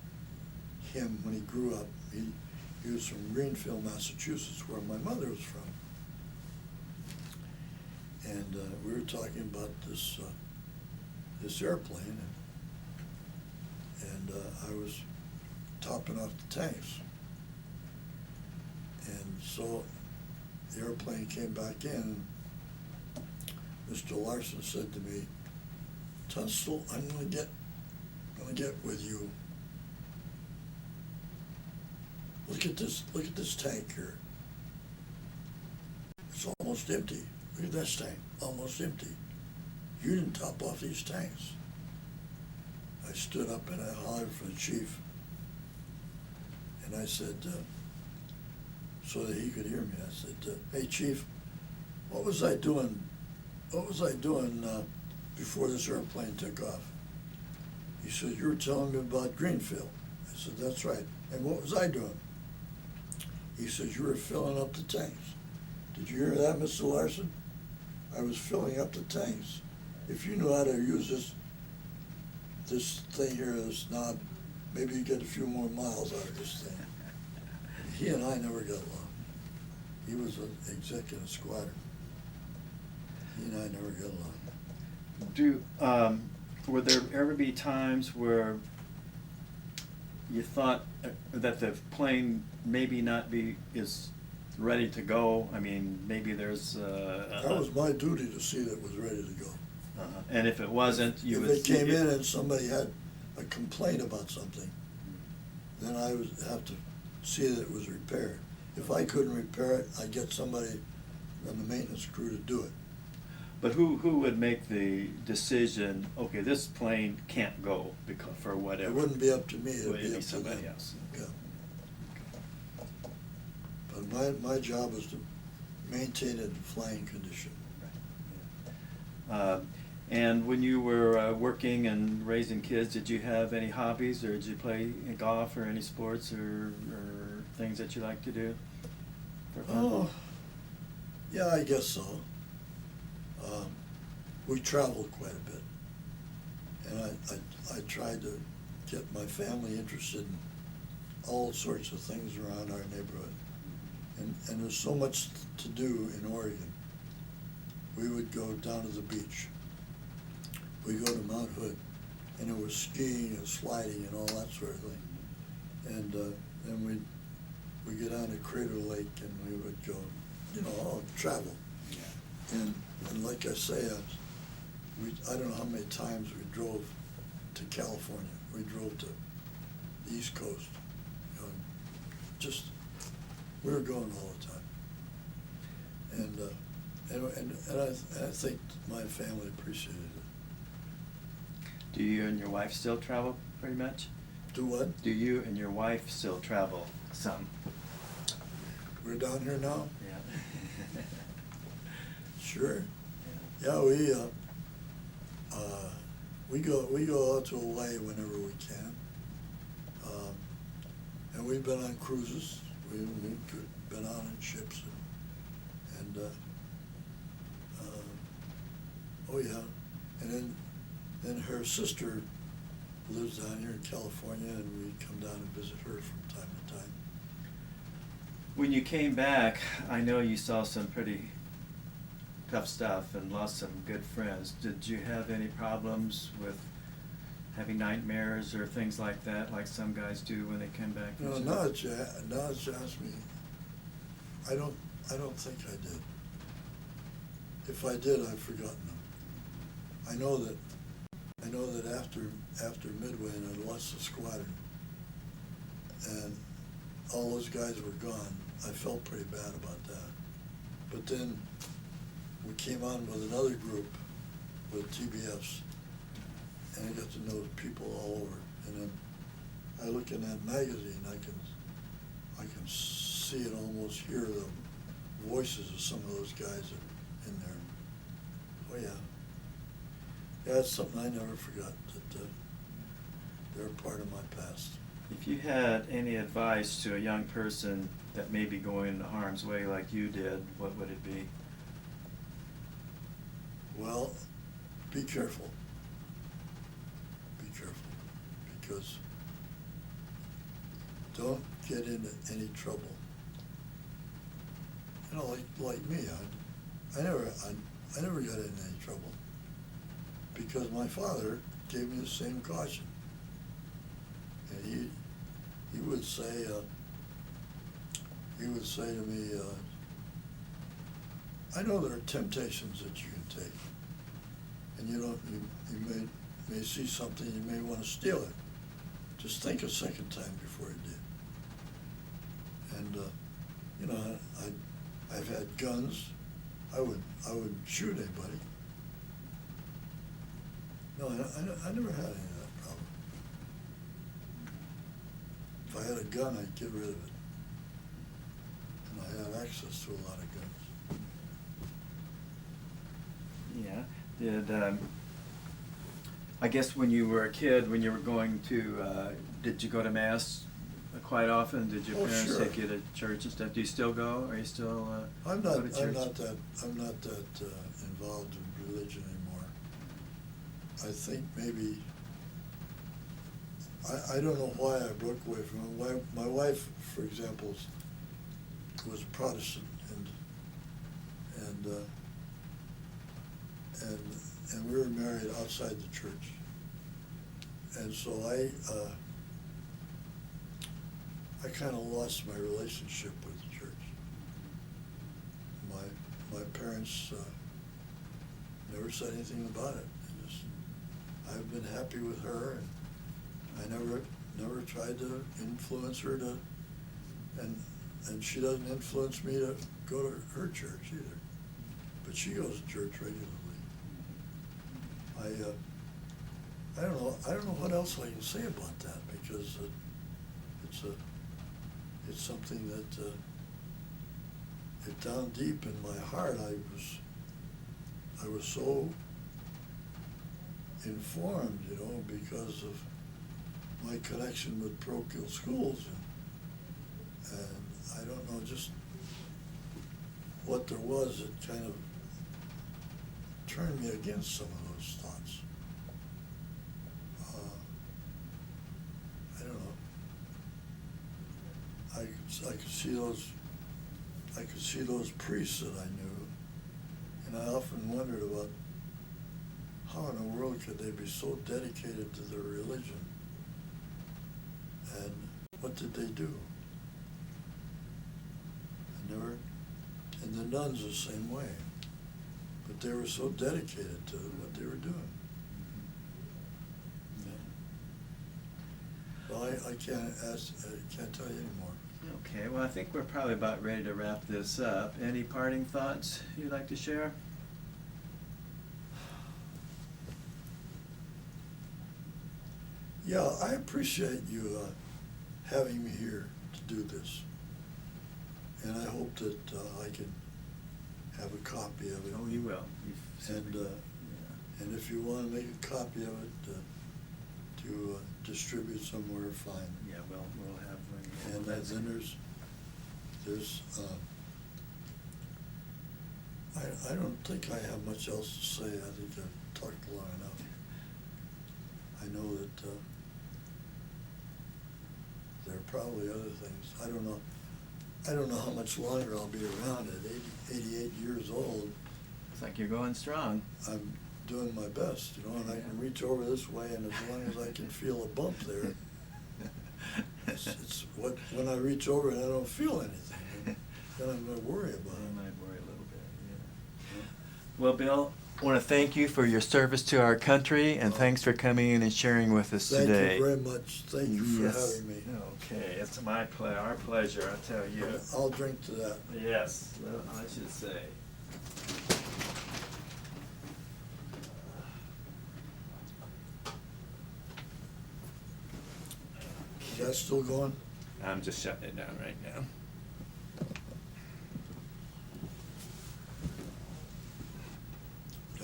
him when he grew up. He was from Greenfield, Massachusetts, where my mother was from. And we were talking about this airplane, and I was topping off the tanks. And so the airplane came back in, and Mr. Larson said to me, "Tunstall, I'm gonna get with you. Look at this tank here. It's almost empty. Look at this tank, almost empty. You didn't top off these tanks." I stood up and I hollered for the chief. And I said, so that he could hear me, I said, "Hey, Chief, what was I doing before this airplane took off?" He said, "You were telling me about Greenfield." I said, "That's right. And what was I doing?" He said, "You were filling up the tanks." Did you hear that, Mr. Larson? I was filling up the tanks. If you knew how to use this thing here, this knob, maybe you get a few more miles out of this thing. He and I never got along. He was an executive squatter. He and I never got along. Would there ever be times where you thought that the plane maybe not is ready to go? I mean, maybe there's That was my duty to see that it was ready to go. And if it wasn't, you would If it came in and somebody had a complaint about something, then I would have to see that it was repaired. If I couldn't repair it, I'd get somebody on the maintenance crew to do it. But who would make the decision, okay, this plane can't go because for whatever? It wouldn't be up to me, it'd Would be it up be to somebody them. else? Yeah. But my job was to maintain it in flying condition. And when you were working and raising kids, did you have any hobbies, or did you play golf or any sports or things that you like to do for fun? Oh, yeah, I guess so. We traveled quite a bit, and I tried to get my family interested in all sorts of things around our neighborhood. And there's so much to do in Oregon. We would go down to the beach. We'd go to Mount Hood, and there was skiing and sliding and all that sort of thing. And then we'd get on to Crater Lake, and we would go, travel. And like I say, I don't know how many times we drove to California. We drove to the East Coast. We were going all the time. And I think my family appreciated it. Do you and your wife still travel pretty much? Do what? Do you and your wife still travel some? We're down here now? Yeah. Sure. Yeah, we go out to Hawaii whenever we can. And we've been on cruises. We've been out on ships and oh yeah. And then her sister lives down here in California, and we come down and visit her from time to time. When you came back, I know you saw some pretty tough stuff and lost some good friends. Did you have any problems with having nightmares or things like that, like some guys do when they come back? No, now that you ask me, I don't think I did. If I did, I've forgotten them. I know that after Midway and I lost the squadron, and all those guys were gone, I felt pretty bad about that. But then we came on with another group with TBFs, and I got to know people all over. And then I look in that magazine, I can see and almost hear the voices of some of those guys in there. Oh yeah. Yeah, it's something I never forgot, that they're part of my past. If you had any advice to a young person that may be going into harm's way like you did, what would it be? Well, be careful. Be careful, because don't get into any trouble. Like me, I never got into any trouble, because my father gave me the same caution. And he would say to me, I know there are temptations that you can take, and you may see something, you may want to steal it. Just think a second time before you do. And you know, I've had guns. I would shoot anybody. No, I never had any of that problem. If I had a gun, I'd get rid of it. And I had access to a lot of guns. Yeah. I guess when you were a kid, when you were going to, did you go to Mass quite often? Did your parents sure. take you to church and stuff? Do you still go? Are you still I'm go not to church? that involved in religion anymore. I think maybe I don't know why I broke away from it. My wife, for example, was Protestant, and we were married outside the church, and so I kind of lost my relationship with the church. My parents never said anything about it. I've been happy with her, and I never tried to influence her to, and she doesn't influence me to go to her church either. But she goes to church regularly. I don't know what else I can say about that, because it's something that down deep in my heart I was so informed, you know, because of my connection with parochial schools, and I don't know just what there was that kind of turned me against some of those thoughts. I don't know. I could see those priests that I knew, and I often wondered about how in the world could they be so dedicated to their religion, and what did they do? And the nuns the same way, but they were so dedicated to what they were doing. Yeah. Well, I can't tell you anymore. Okay, well, I think we're probably about ready to wrap this up. Any parting thoughts you'd like to share? Yeah, I appreciate you having me here to do this, and I hope that I can have a copy of it. Oh, you will. And if you want to make a copy of it to distribute somewhere, fine. Yeah, we'll have one. And then there's I don't think I have much else to say. I think I've talked long enough. I know that there are probably other things. I don't know how much longer I'll be around at 88 years old. It's like you're going strong. I'm doing my best, you know, and I can reach over this way, and as long as I can feel a bump there, it's when I reach over and I don't feel anything, then I'm going to worry about it. I might worry a little bit, yeah. Well, Bill, I want to thank you for your service to our country, and thanks for coming in and sharing with us today. Thank you very much. Thank you for Yes. having me. Okay, it's our pleasure, I tell you. I'll drink to that. Yes, well, I should say. Is that still going? I'm just shutting it down right now.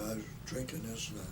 I was drinking this and I